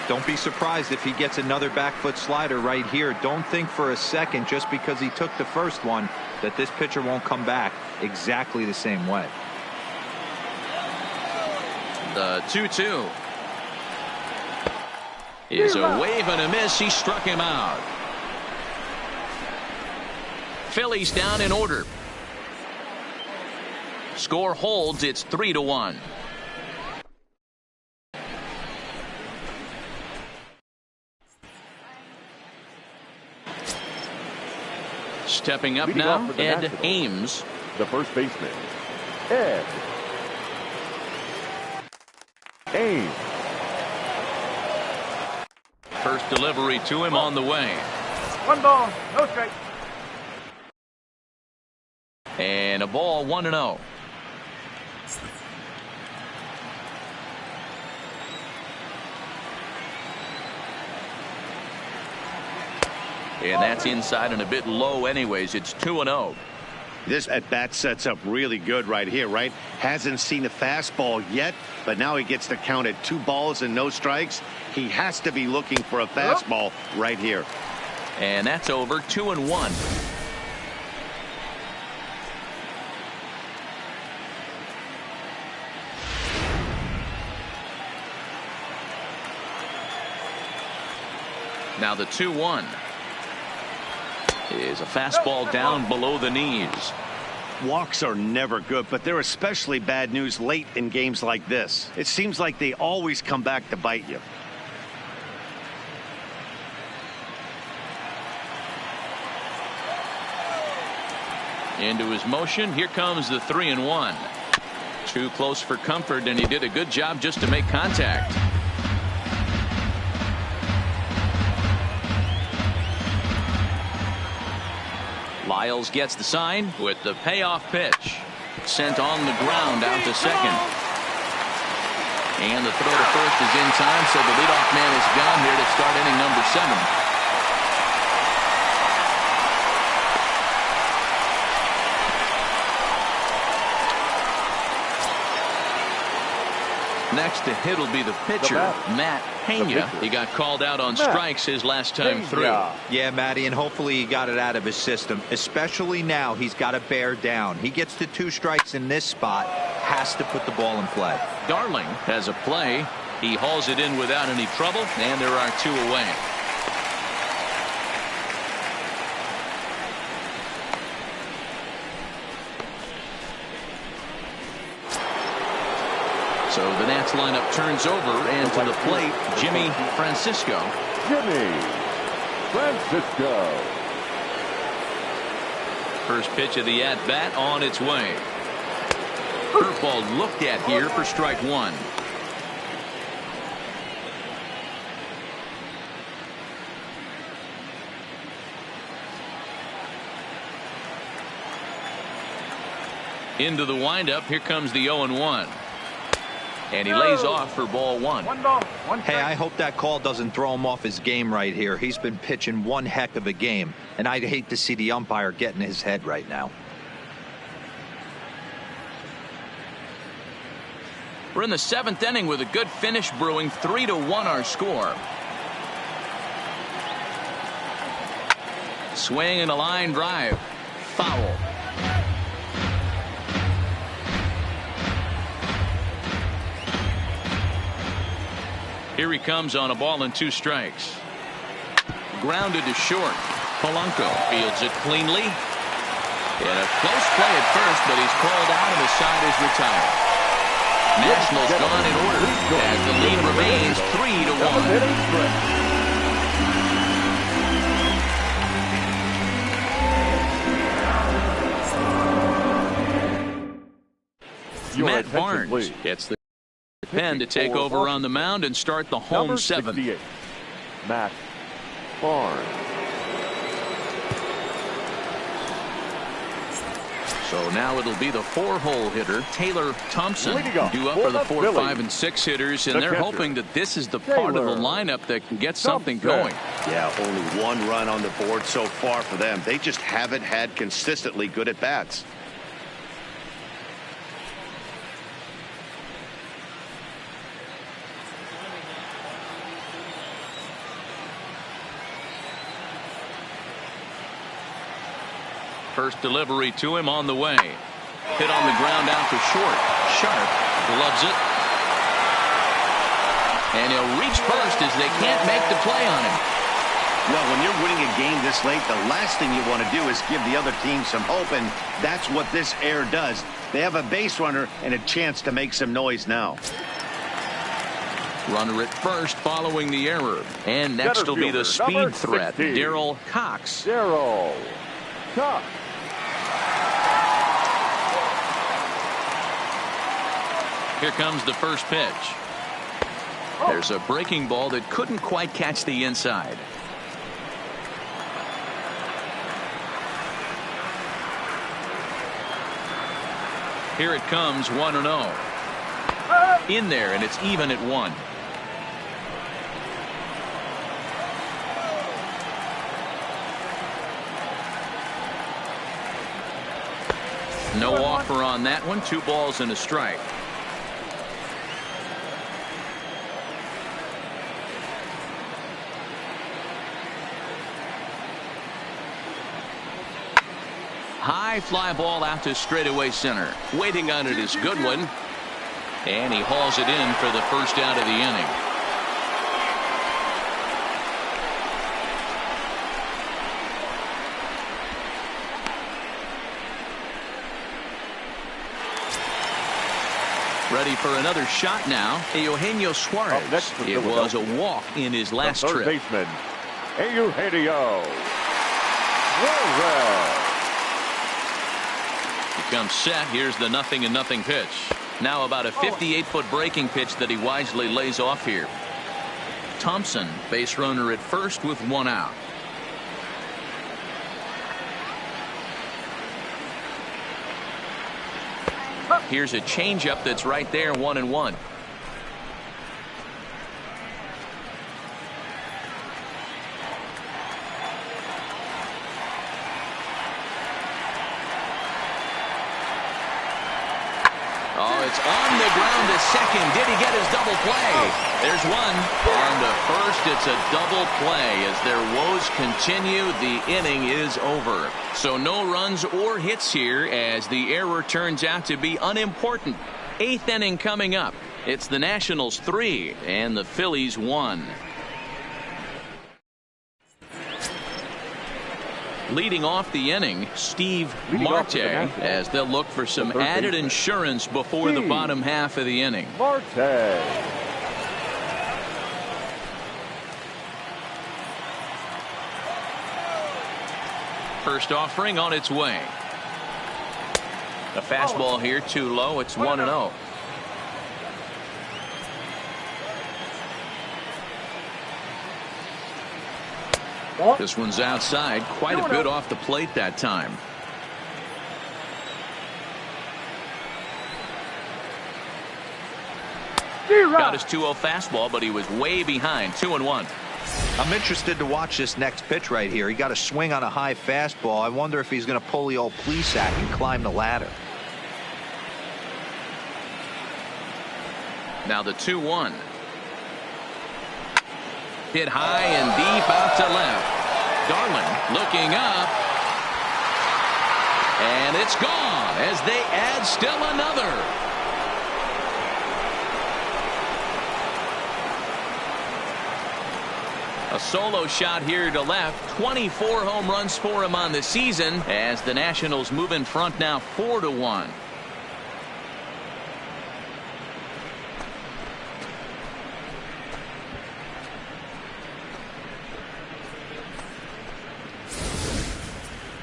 Don't be surprised if he gets another back foot slider right here. Don't think for a second, just because he took the first one, that this pitcher won't come back exactly the same way. The 2-2 is a wave and a miss. He struck him out. Phillies down in order. Score holds. It's 3-1. Stepping up now, Ed Ames. The first baseman, Ed Ames. First delivery to him on the way. 1 ball, no strike. And a ball, 1-0. And that's inside and a bit low anyways. It's 2-0. This at bat sets up really good right here, right? Hasn't seen a fastball yet, but now he gets to count at 2 balls and no strikes. He has to be looking for a fastball right here. And that's over. 2-1. Now the 2-1 is a fastball down below the knees. Walks are never good, but they're especially bad news late in games like this. It seems like they always come back to bite you. Into his motion. Here comes the 3-1. Too close for comfort, and he did a good job just to make contact. Lyles gets the sign with the payoff pitch. Sent on the ground out to second. And the throw to first is in time, so the leadoff man is gone here to start inning number 7. Next to hit will be the pitcher, Matt Pena. He got called out on strikes his last time through. Yeah, Matty, and hopefully he got it out of his system. Especially now, he's got to bear down. He gets to 2 strikes in this spot, has to put the ball in play. Darling has a play. He hauls it in without any trouble, and there are 2 away. So the Nats lineup turns over, and to the plate, Jimmy Francisco. Jimmy Francisco. First pitch of the at-bat on its way. Curveball looked at here for strike 1. Into the windup. Here comes the 0-1. And he lays off for ball 1. 1 ball, 1 strike. Hey, I hope that call doesn't throw him off his game right here. He's been pitching one heck of a game, and I'd hate to see the umpire get in his head right now. We're in the 7th inning with a good finish brewing. 3-1 our score. Swing and a line drive. Foul. Here he comes on a ball and 2 strikes. Grounded to short. Polanco fields it cleanly. And a close play at first, but he's called out and the side is retired. Nationals gone in order as the lead remains 3-1. Matt Barnes gets the pen to take over on the mound and start the home 7th. Matt Barnes. So now it'll be the 4-hole hitter, Taylor Thompson, due up for the 4, 5, and 6 hitters, and they're hoping that this is the part of the lineup that can get something going. Yeah, only 1 run on the board so far for them. They just haven't had consistently good at bats. First delivery to him on the way. Hit on the ground out to short. Sharp gloves it. And he'll reach first as they can't make the play on him. Well, when you're winning a game this late, the last thing you want to do is give the other team some hope, and that's what this error does. They have a base runner and a chance to make some noise now. Runner at first following the error. And next will be the speed threat, Darryl Cox. Darryl Cox. Here comes the first pitch. There's a breaking ball that couldn't quite catch the inside. Here it comes, 1-0. In there, and it's even at 1. No offer on that one. 2 balls and a strike. High fly ball out to straightaway center. Waiting on it is Goodwin. And he hauls it in for the first out of the inning. Ready for another shot now. Eugenio Suarez. It was a walk in his last third trip. Baseman, Eugenio Suarez. He comes set. Here's the 0-0 pitch. Now about a 58-foot breaking pitch that he wisely lays off here. Thompson, base runner at first with 1 out. Here's a changeup that's right there, 1-1. Oh, it's on the ground to second. Did he get his double play? There's one. On to first, it's a double play. As their woes continue, the inning is over. So no runs or hits here as the error turns out to be unimportant. 8th inning coming up. It's the Nationals 3 and the Phillies 1. Leading off the inning, Steve Marte, as they'll look for some added insurance before the bottom half of the inning. Marte. First offering on its way. A fastball here too low. It's 1-0. This one's outside, quite a bit off the plate that time. Got his 2-0 fastball, but he was way behind. 2-1. I'm interested to watch this next pitch right here. He got a swing on a high fastball. I wonder if he's going to pull the old Plesac and climb the ladder. Now the 2-1. Hit high and deep out to left. Darling looking up. And it's gone as they add still another. A solo shot here to left. 24 home runs for him on the season as the Nationals move in front now 4-1.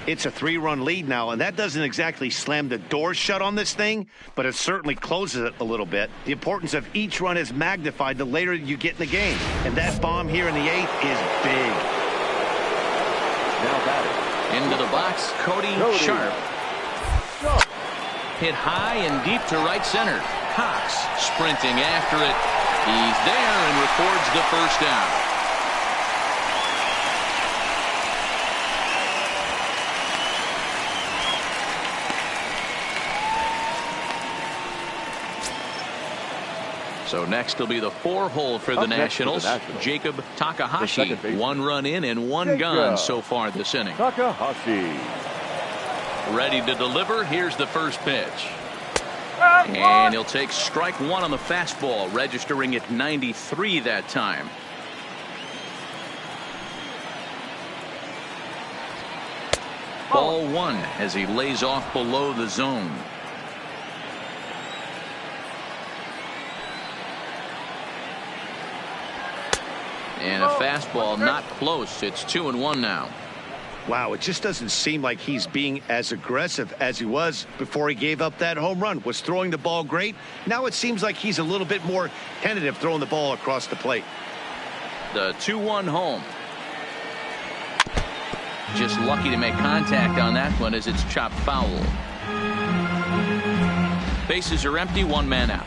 It's a 3-run lead now, and that doesn't exactly slam the door shut on this thing, but it certainly closes it a little bit. The importance of each run is magnified the later you get in the game, and that bomb here in the 8th is big. Now batting. Into the box, Cody Sharp. Hit high and deep to right center. Cox sprinting after it. He's there and records the first down. So next will be the 4-hole for the Nationals. Jacob Takahashi. 1 run in and 1 gone so far this inning. Takahashi. Ready to deliver. Here's the first pitch. And he'll take strike 1 on the fastball, registering at 93 that time. Ball 1 as he lays off below the zone. And a fastball not close. It's 2-1 now. Wow, it just doesn't seem like he's being as aggressive as he was before he gave up that home run. Was throwing the ball great. Now it seems like he's a little bit more tentative throwing the ball across the plate. The 2-1 home. Just lucky to make contact on that one as it's chopped foul. Bases are empty, 1 man out.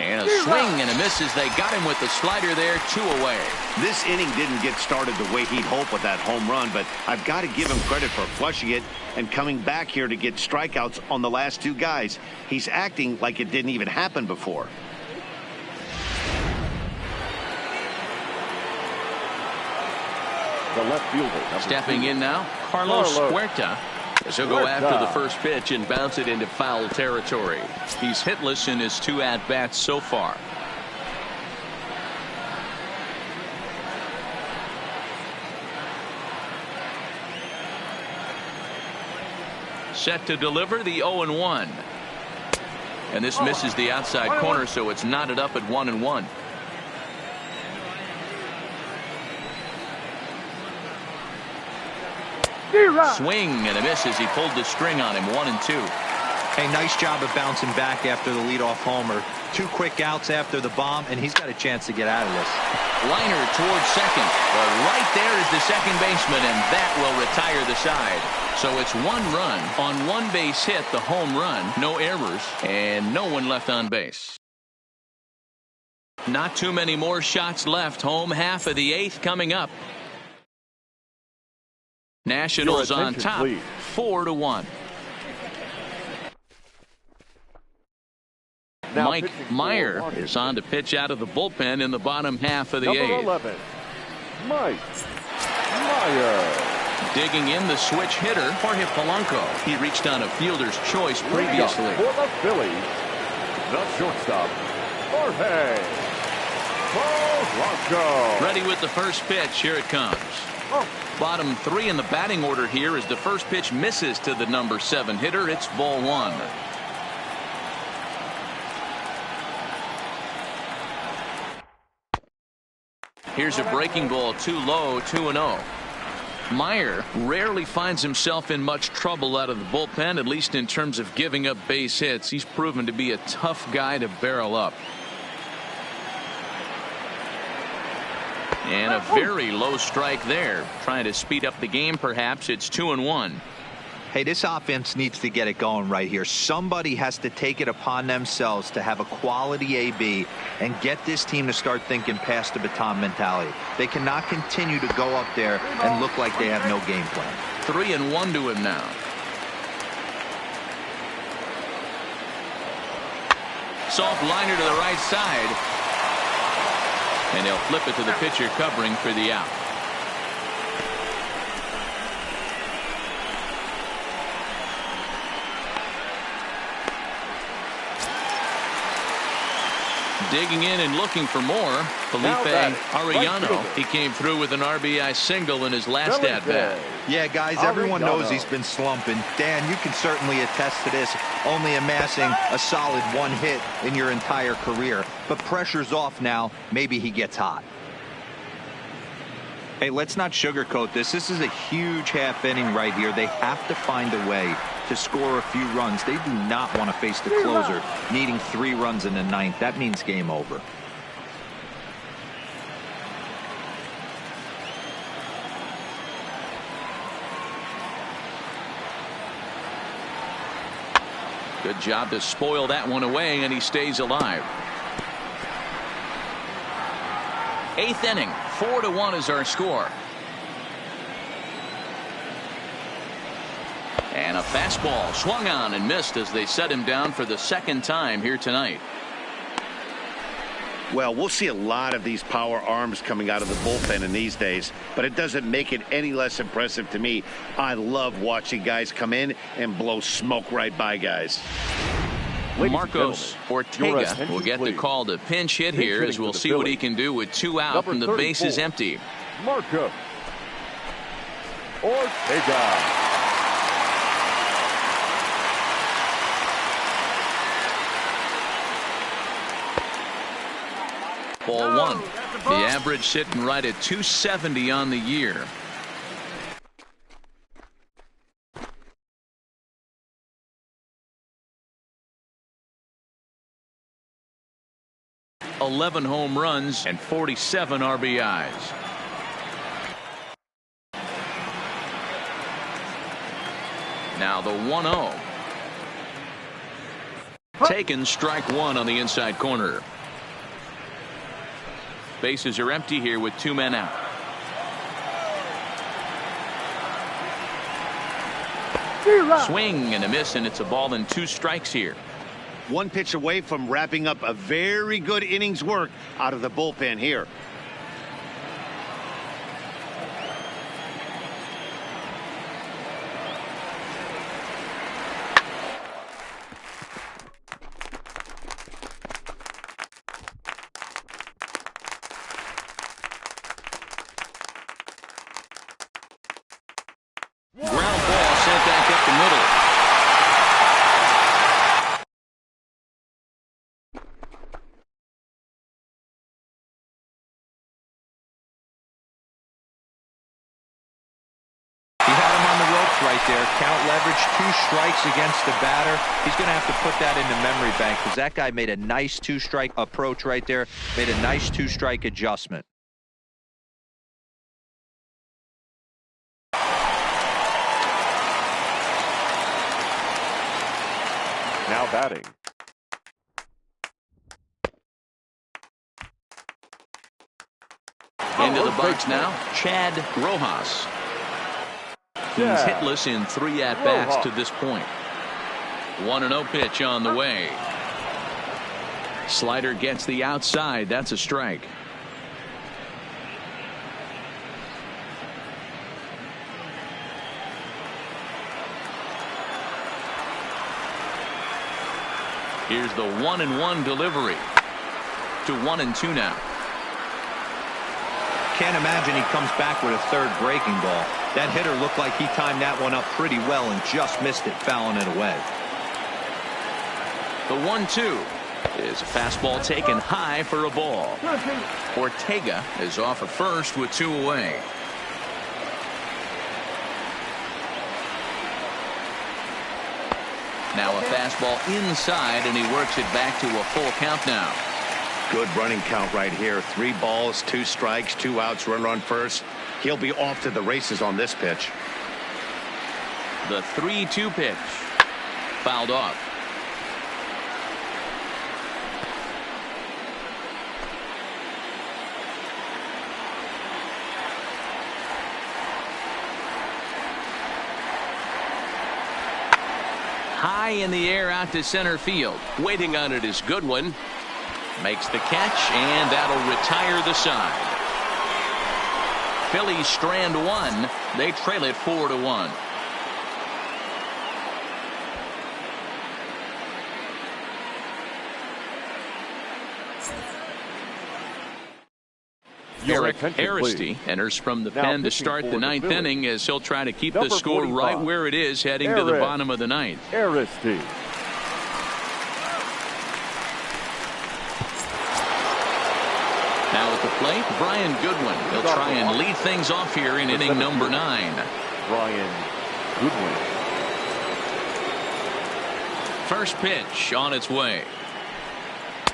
And a swing and a miss as they got him with the slider there, 2 away. This inning didn't get started the way he'd hoped with that home run, but I've got to give him credit for flushing it and coming back here to get strikeouts on the last 2 guys. He's acting like it didn't even happen before. The left fielder. Stepping in now, Carlos Huerta. As he'll go after the first pitch and bounce it into foul territory. He's hitless in his 2 at-bats so far. Set to deliver the 0-1. And this misses the outside corner, so it's knotted up at 1-1. Swing and a miss as he pulled the string on him. 1-2. Hey, nice job of bouncing back after the leadoff homer. 2 quick outs after the bomb, and he's got a chance to get out of this. Liner towards second, but right there is the second baseman, and that will retire the side. So it's 1 run on 1 base hit, the home run, no errors, and no one left on base. Not too many more shots left. Home half of the 8th coming up. Nationals on top, 4-1. Mike Meyer is on to pitch out of the bullpen in the bottom half of the 8th. Number 11, Mike Meyer. Digging in the switch hitter, Jorge Polanco. He reached on a fielder's choice previously. For the Phillies, the shortstop, Jorge Polanco. Ready with the first pitch. Here it comes. Bottom 3 in the batting order here as the first pitch misses to the number 7 hitter. It's ball 1. Here's a breaking ball, too low, 2-0. Meyer rarely finds himself in much trouble out of the bullpen, at least in terms of giving up base hits. He's proven to be a tough guy to barrel up. And a very low strike there. Trying to speed up the game, perhaps. It's 2-1. Hey, this offense needs to get it going right here. Somebody has to take it upon themselves to have a quality AB and get this team to start thinking past the baton mentality. They cannot continue to go up there and look like they have no game plan. 3-1 to him now. Soft liner to the right side. And he'll flip it to the pitcher covering for the out. Digging in and looking for more, Felipe Arellano. He came through with an RBI single in his last at-bat. Yeah, guys, everyone knows he's been slumping. Dan, you can certainly attest to this, only amassing a solid 1 hit in your entire career. But pressure's off now. Maybe he gets hot. Hey, let's not sugarcoat this. This is a huge half inning right here. They have to find a way to score a few runs. They do not want to face the closer needing 3 runs in the 9th. That means game over. Good job to spoil that one away, and he stays alive. 8th inning, 4-1 is our score. And a fastball swung on and missed as they set him down for the 2nd time here tonight. Well, we'll see a lot of these power arms coming out of the bullpen in these days, but it doesn't make it any less impressive to me. I love watching guys come in and blow smoke right by guys. Marcos Ortega will get the call to pinch hit here, as we'll see what he can do with 2 out and the base is empty. Marcos Ortega. Ball 1. The average sitting right at 270 on the year. .11 home runs and 47 RBIs. Now the 1-0. Taken, strike 1 on the inside corner. Bases are empty here with 2 men out. Swing and a miss, and it's a ball and 2 strikes here. 1 pitch away from wrapping up a very good innings work out of the bullpen here. Right there, count leverage, 2 strikes against the batter. He's going to have to put that in the memory bank, because that guy made a nice 2-strike approach right there, made a nice 2-strike adjustment. Now batting. Into the box now, Chad Rojas. He's hitless in 3 at-bats to this point. 1-0 pitch on the way. Slider gets the outside. That's a strike. Here's the 1-1 delivery. To 1-2 now. Can't imagine he comes back with a 3rd breaking ball. That hitter looked like he timed that one up pretty well and just missed it, fouling it away. The 1-2 is a fastball taken high for a ball. Ortega is off at first with 2 away. Now a fastball inside, and he works it back to a full count now. Good running count right here. 3 balls, 2 strikes, 2 outs, runner on first. He'll be off to the races on this pitch. The 3-2 pitch. Fouled off. High in the air out to center field. Waiting on it is Goodwin. Makes the catch, and that'll retire the side. Phillies strand 1. They trail it 4-1. Your Eric attention, Aristy please. enters from the Now pen to pitching start for the the ninth Phillies. inning as he'll try to keep the Number score right 45. where it is heading to the Eric bottom of the ninth. Aristy. Now at the plate, Brian Goodwin. He'll try and lead things off here in inning number 9. Brian Goodwin. First pitch on its way.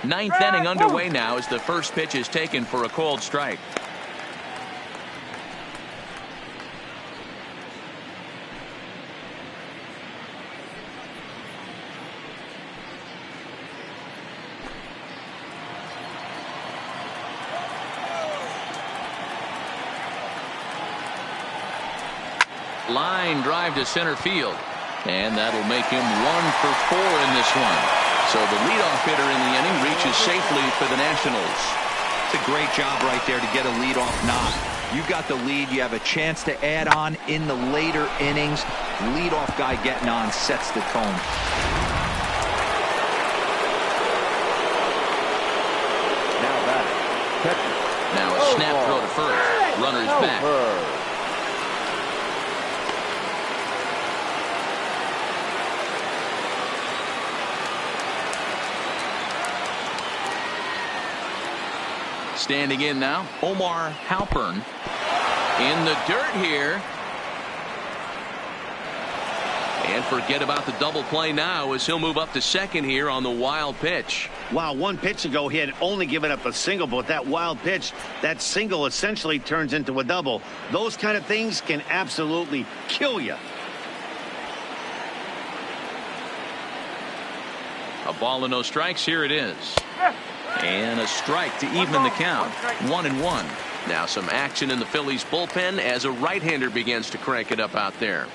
Ninth inning underway now as the first pitch is taken for a called strike. Line drive to center field. And that'll make him 1 for 4 in this one. So the leadoff hitter in the inning reaches safely for the Nationals. It's a great job right there to get a leadoff knock. You got the lead. You have a chance to add on in the later innings. Leadoff guy getting on sets the tone. Now batting. Catcher. Now a snap throw to first. Runner's back. Standing in now, Omar Halpern in the dirt here. And forget about the double play now as he'll move up to second here on the wild pitch. Wow, one pitch ago he had only given up a single, but with that wild pitch, that single essentially turns into a double. Those kind of things can absolutely kill you. A ball and no strikes. Here it is. And a strike to even the count. 1-1. Now some action in the Phillies bullpen as a right-hander begins to crank it up out there.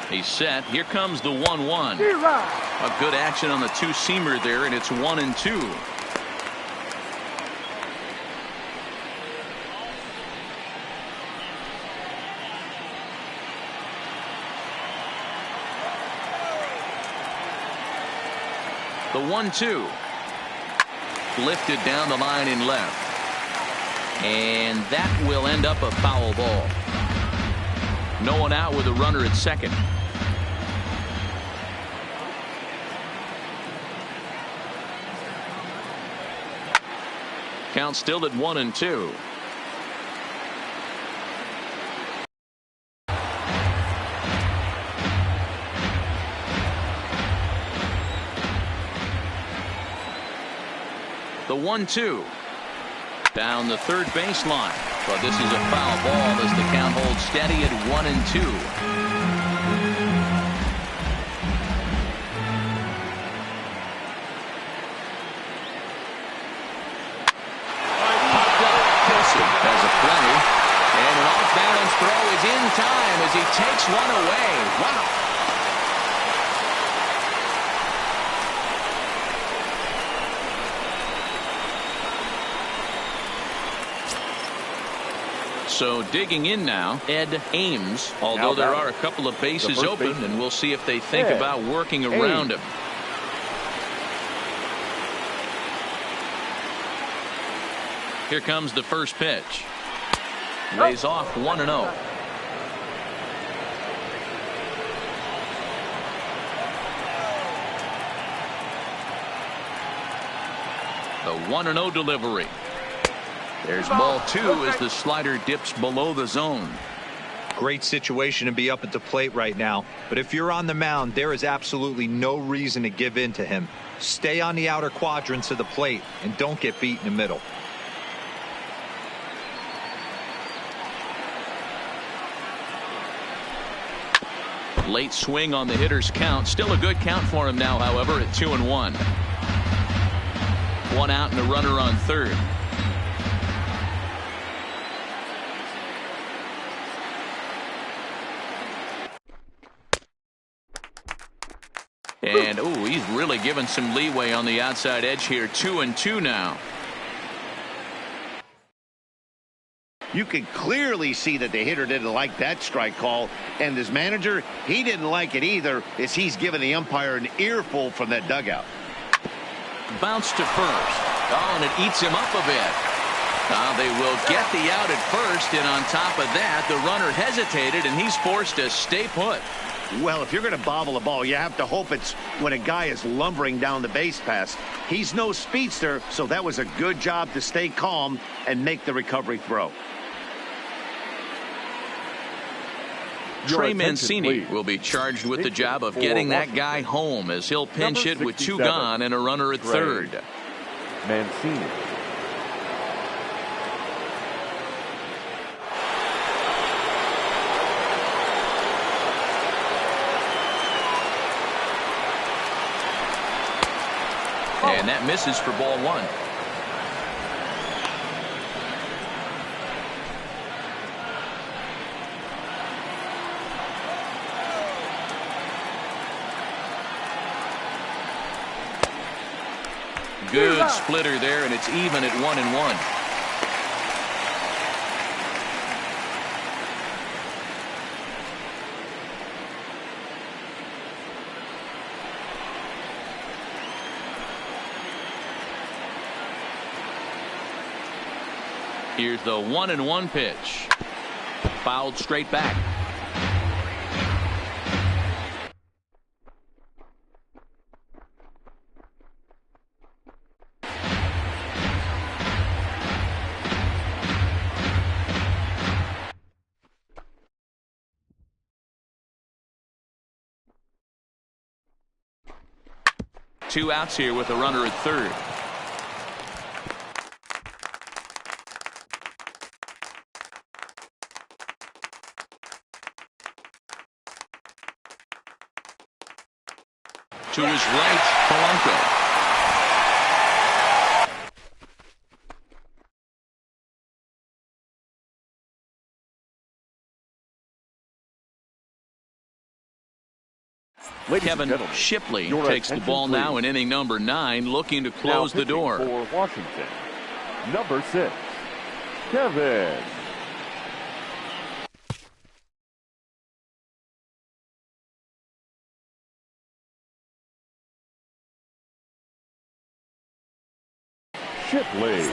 He's set. Here comes the 1-1. A good action on the two-seamer there, and it's 1-2. The 1-2. Lifted down the line in left. And that will end up a foul ball. No one out with a runner at second. Count still at 1-2. The 1-2 down the third baseline, but this is a foul ball as the count holds steady at 1-2. Popped up. Kelsey has a play, and an off-balance throw is in time as he takes one away. Wow. So digging in now, Ed Ames, although there are a couple of bases open, and we'll see if they think about working around him. Here comes the first pitch. Lays off 1-0. The 1-0 delivery. There's ball 2 as the slider dips below the zone. Great situation to be up at the plate right now. But if you're on the mound, there is absolutely no reason to give in to him. Stay on the outer quadrants of the plate and don't get beat in the middle. Late swing on the hitter's count. Still a good count for him now, however, at 2-1. One out and a runner on third. And, ooh, he's really given some leeway on the outside edge here. 2-2 now. You could clearly see that the hitter didn't like that strike call, and his manager, he didn't like it either, as he's giving the umpire an earful from that dugout. Bounce to first. Oh, and it eats him up a bit. They will get the out at first, and on top of that, the runner hesitated, and he's forced to stay put. Well, if you're going to bobble a ball, you have to hope it's when a guy is lumbering down the base pass. He's no speedster, so that was a good job to stay calm and make the recovery throw. Trey Mancini will be charged with the job of getting that guy home, as he'll pinch hit with 2 gone and a runner at third. Mancini. And that misses for ball 1. Good splitter there, and it's even at 1-1. Here's the 1-1 pitch. Fouled straight back. Two outs here with a runner at third. To his right, Polanco. Kevin Shipley takes the ball now in inning number 9, looking to close the door. For Washington, number 6, Kevin. Shipley.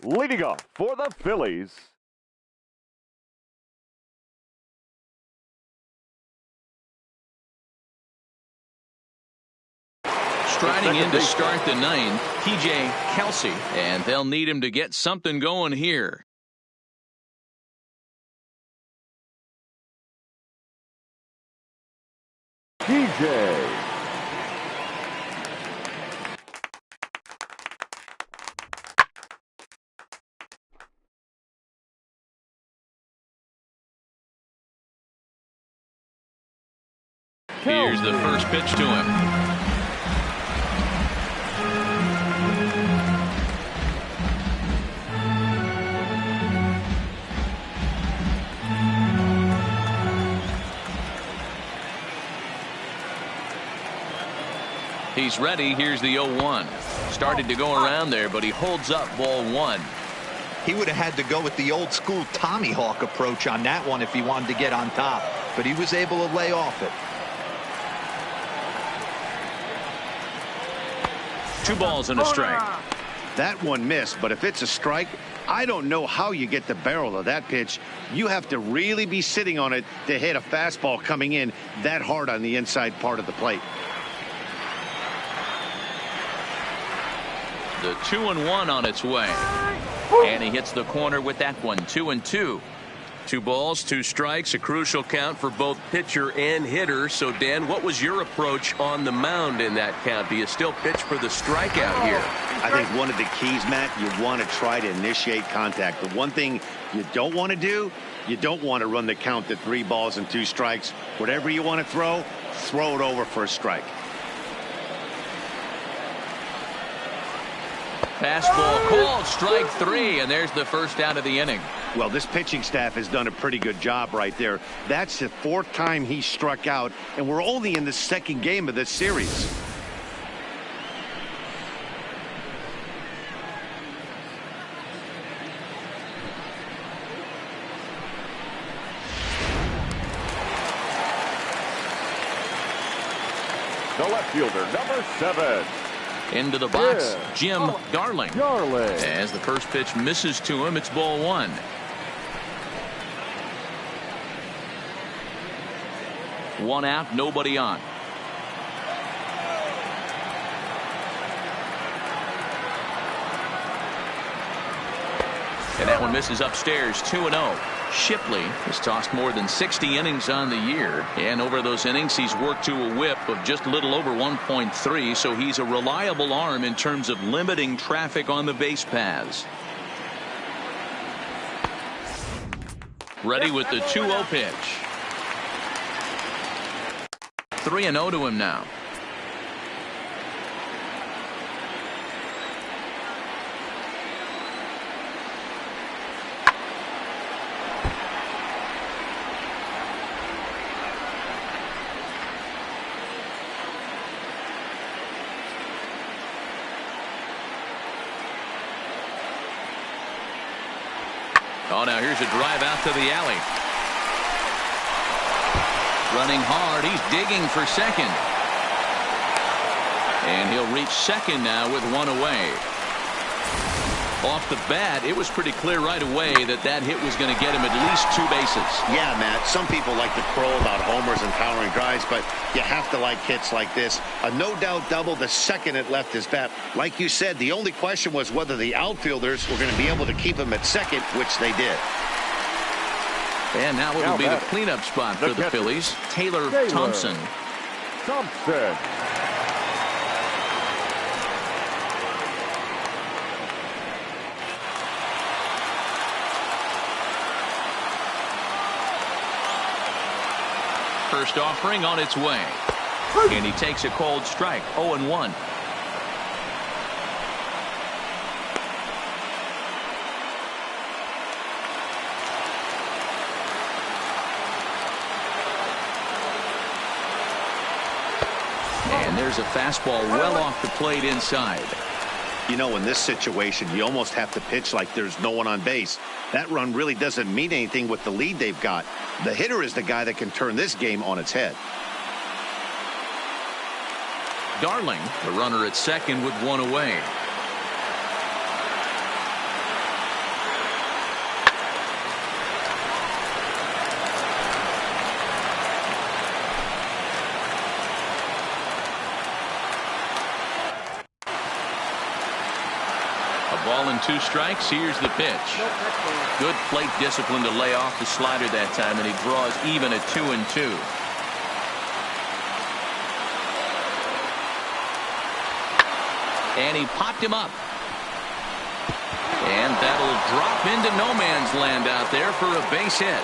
Leading off for the Phillies, striding in to start the 9th, TJ Kelsey, and they'll need him to get something going here. TJ. Here's the first pitch to him. He's ready. Here's the 0-1. Started to go around there, but he holds up ball 1. He would have had to go with the old school Tommy Hawk approach on that one if he wanted to get on top, but he was able to lay off it. 2 balls and a strike. That one missed, but if it's a strike, I don't know how you get the barrel of that pitch. You have to really be sitting on it to hit a fastball coming in that hard on the inside part of the plate. The 2-1 on its way. And he hits the corner with that one. 2-2. 2 balls, 2 strikes, a crucial count for both pitcher and hitter. So, Dan, what was your approach on the mound in that count? Do you still pitch for the strikeout here? I think one of the keys, Matt, you want to try to initiate contact. The one thing you don't want to do, you don't want to run the count to 3 balls and 2 strikes. Whatever you want to throw it over for a strike. Fastball called, strike 3, and there's the first out of the inning. Well, this pitching staff has done a pretty good job right there. That's the 4th time he struck out, and we're only in the 2nd game of this series. The left fielder, number 7. Into the box, Yeah. Jim Darling. As the first pitch misses to him, it's ball 1. One out, nobody on. And that one misses upstairs, 2-0. Shipley has tossed more than 60 innings on the year, and over those innings he's worked to a whip of just a little over 1.3, so he's a reliable arm in terms of limiting traffic on the base paths. Ready with the 2-0 pitch. 3-0 to him now. Oh, now here's a drive out to the alley. Running hard, he's digging for second. And he'll reach second now with one away. Off the bat, it was pretty clear right away that that hit was going to get him at least 2 bases. Yeah, Matt, some people like to crow about homers and powering drives, but you have to like hits like this. A no-doubt double the second it left his bat. Like you said, the only question was whether the outfielders were going to be able to keep him at second, which they did. And now it will be the cleanup spot for the Phillies. Taylor Thompson. First offering on its way. And he takes a cold strike. 0-1. And there's a fastball well off the plate inside. You know, in this situation, you almost have to pitch like there's no one on base. That run really doesn't mean anything with the lead they've got. The hitter is the guy that can turn this game on its head. Darling, the runner at second with one away. Ball and 2 strikes. Here's the pitch. Good plate discipline to lay off the slider that time, and he draws even at 2-2. And he popped him up. And that'll drop into no man's land out there for a base hit.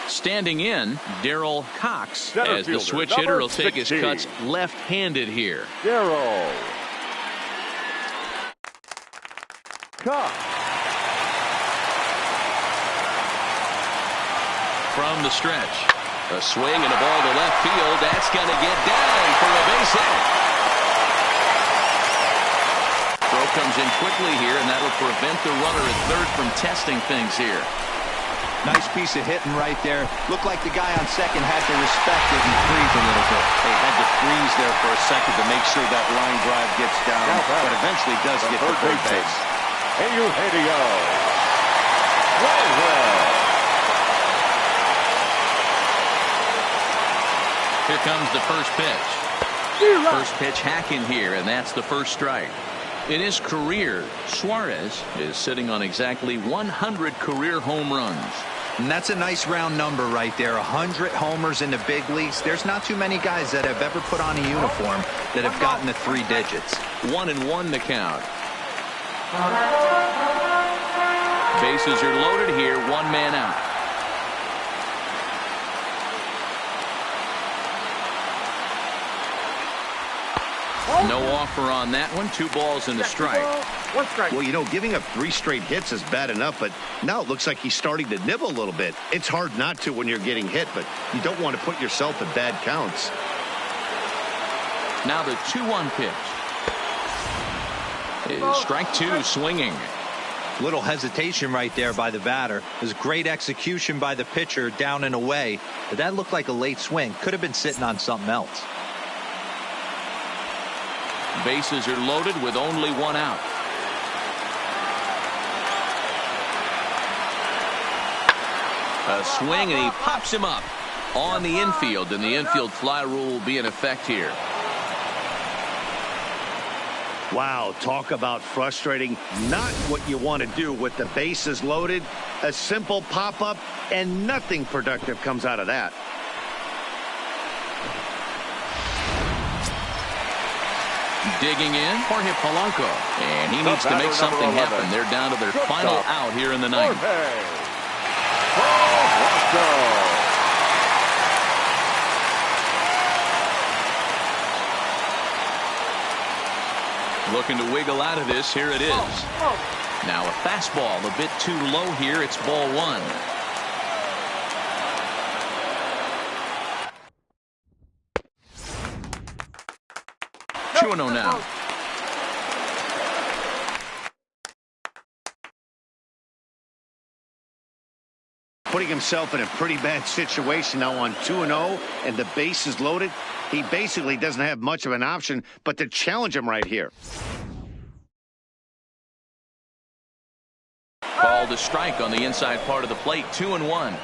Standing in, Darryl Cox, as the switch hitter will take his cuts left-handed here. Darryl Cox. From the stretch, a swing and a ball to left field. That's going to get down for a base hit. Throw comes in quickly here, and that'll prevent the runner at third from testing things here. Nice piece of hitting right there. Looked like the guy on second had to respect it and freeze a little bit. They had to freeze there for a second to make sure that line drive gets down, but eventually does get to third base. Eugenio. Here comes the first pitch. First pitch hacking here, and that's the first strike. In his career, Suarez is sitting on exactly 100 career home runs. And that's a nice round number right there. 100 homers in the big leagues. There's not too many guys that have ever put on a uniform that have gotten to 3 digits. 1-1 to count. Bases are loaded here. 1 man out. No offer on that one. 2 balls and a strike. 1 strike. Well, you know, giving up 3 straight hits is bad enough, but now it looks like he's starting to nibble a little bit. It's hard not to when you're getting hit, but you don't want to put yourself in bad counts. Now the 2-1 pitch. Is strike 2 swinging. Little hesitation right there by the batter. It was great execution by the pitcher down and away. But that looked like a late swing. Could have been sitting on something else. Bases are loaded with only one out. A swing, and he pops him up on the infield, and the infield fly rule will be in effect here. Wow, talk about frustrating. Not what you want to do with the bases loaded. A simple pop-up, and nothing productive comes out of that. Digging in, Jorge Polanco. And he needs to make something happen. They're down to their final out here in the ninth. Looking to wiggle out of this. Here it is. Now a fastball a bit too low here. It's ball one. Two and 0 now. Putting himself in a pretty bad situation now on 2-0, and the base is loaded. He basically doesn't have much of an option but to challenge him right here. Called a strike on the inside part of the plate. 2-1.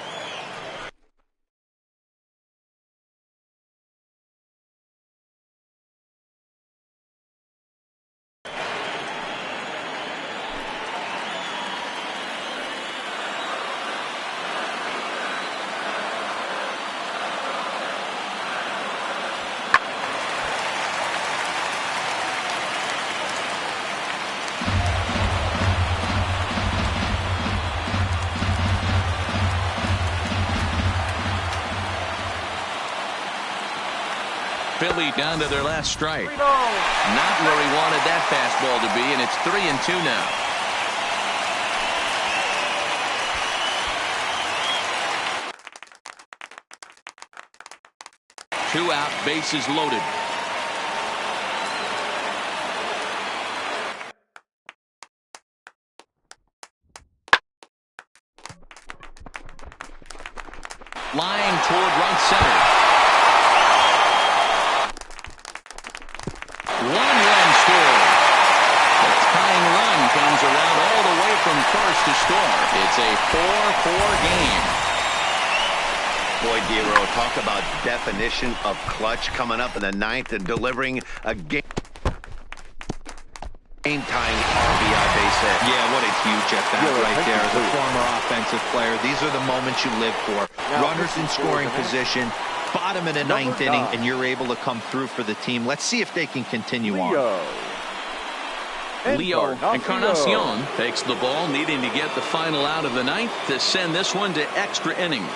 Philly down to their last strike. Not where he wanted that fastball to be, and it's 3-2 now. Two out, bases loaded. Line toward right center. One-run score. The tying run comes around all the way from first to score. It's a 4-4 game. Boy, Dero, talk about definition of clutch coming up in the ninth and delivering a game-tying RBI base hit. Yeah, what a huge at-bat right there. As a former offensive player, these are the moments you live for. Runners in scoring position, bottom of the ninth inning, and you're able to come through for the team. Let's see if they can continue on. Leo Encarnacion takes the ball, needing to get the final out of the ninth to send this one to extra innings.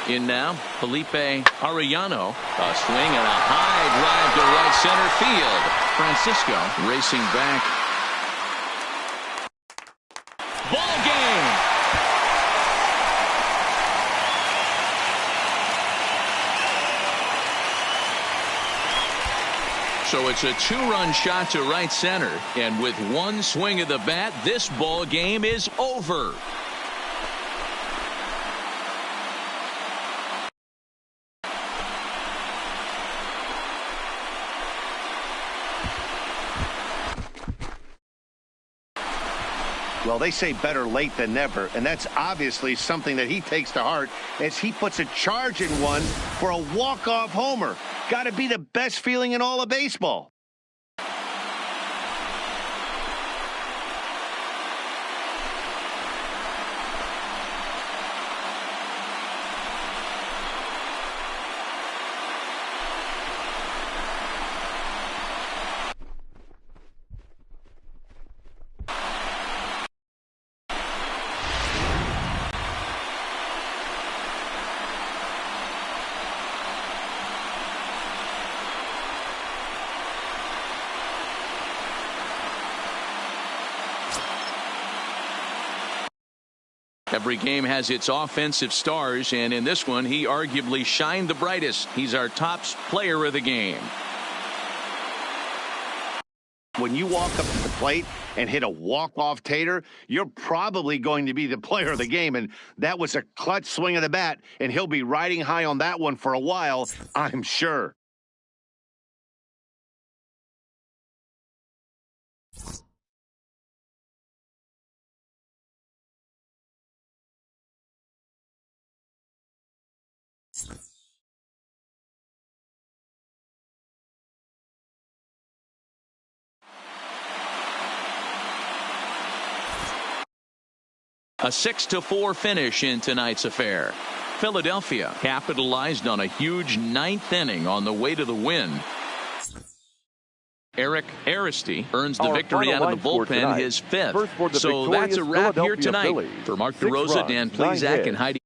In now, Felipe Arellano. A swing and a high drive to right center field. Francisco racing back. Ball game. So it's a two-run shot to right center. And with one swing of the bat, this ball game is over. Well, they say better late than never, and that's obviously something that he takes to heart as he puts a charge in one for a walk-off homer. Got to be the best feeling in all of baseball. Every game has its offensive stars, and in this one, he arguably shined the brightest. He's our top player of the game. When you walk up to the plate and hit a walk-off tater, you're probably going to be the player of the game, and that was a clutch swing of the bat, and he'll be riding high on that one for a while, I'm sure. A 6-4 finish in tonight's affair. Philadelphia capitalized on a huge ninth inning on the way to the win. Eric Aristi earns the victory out of the bullpen, his fifth. So that's a wrap here tonight. For Mark DeRosa, Dan Plezak, and Heidi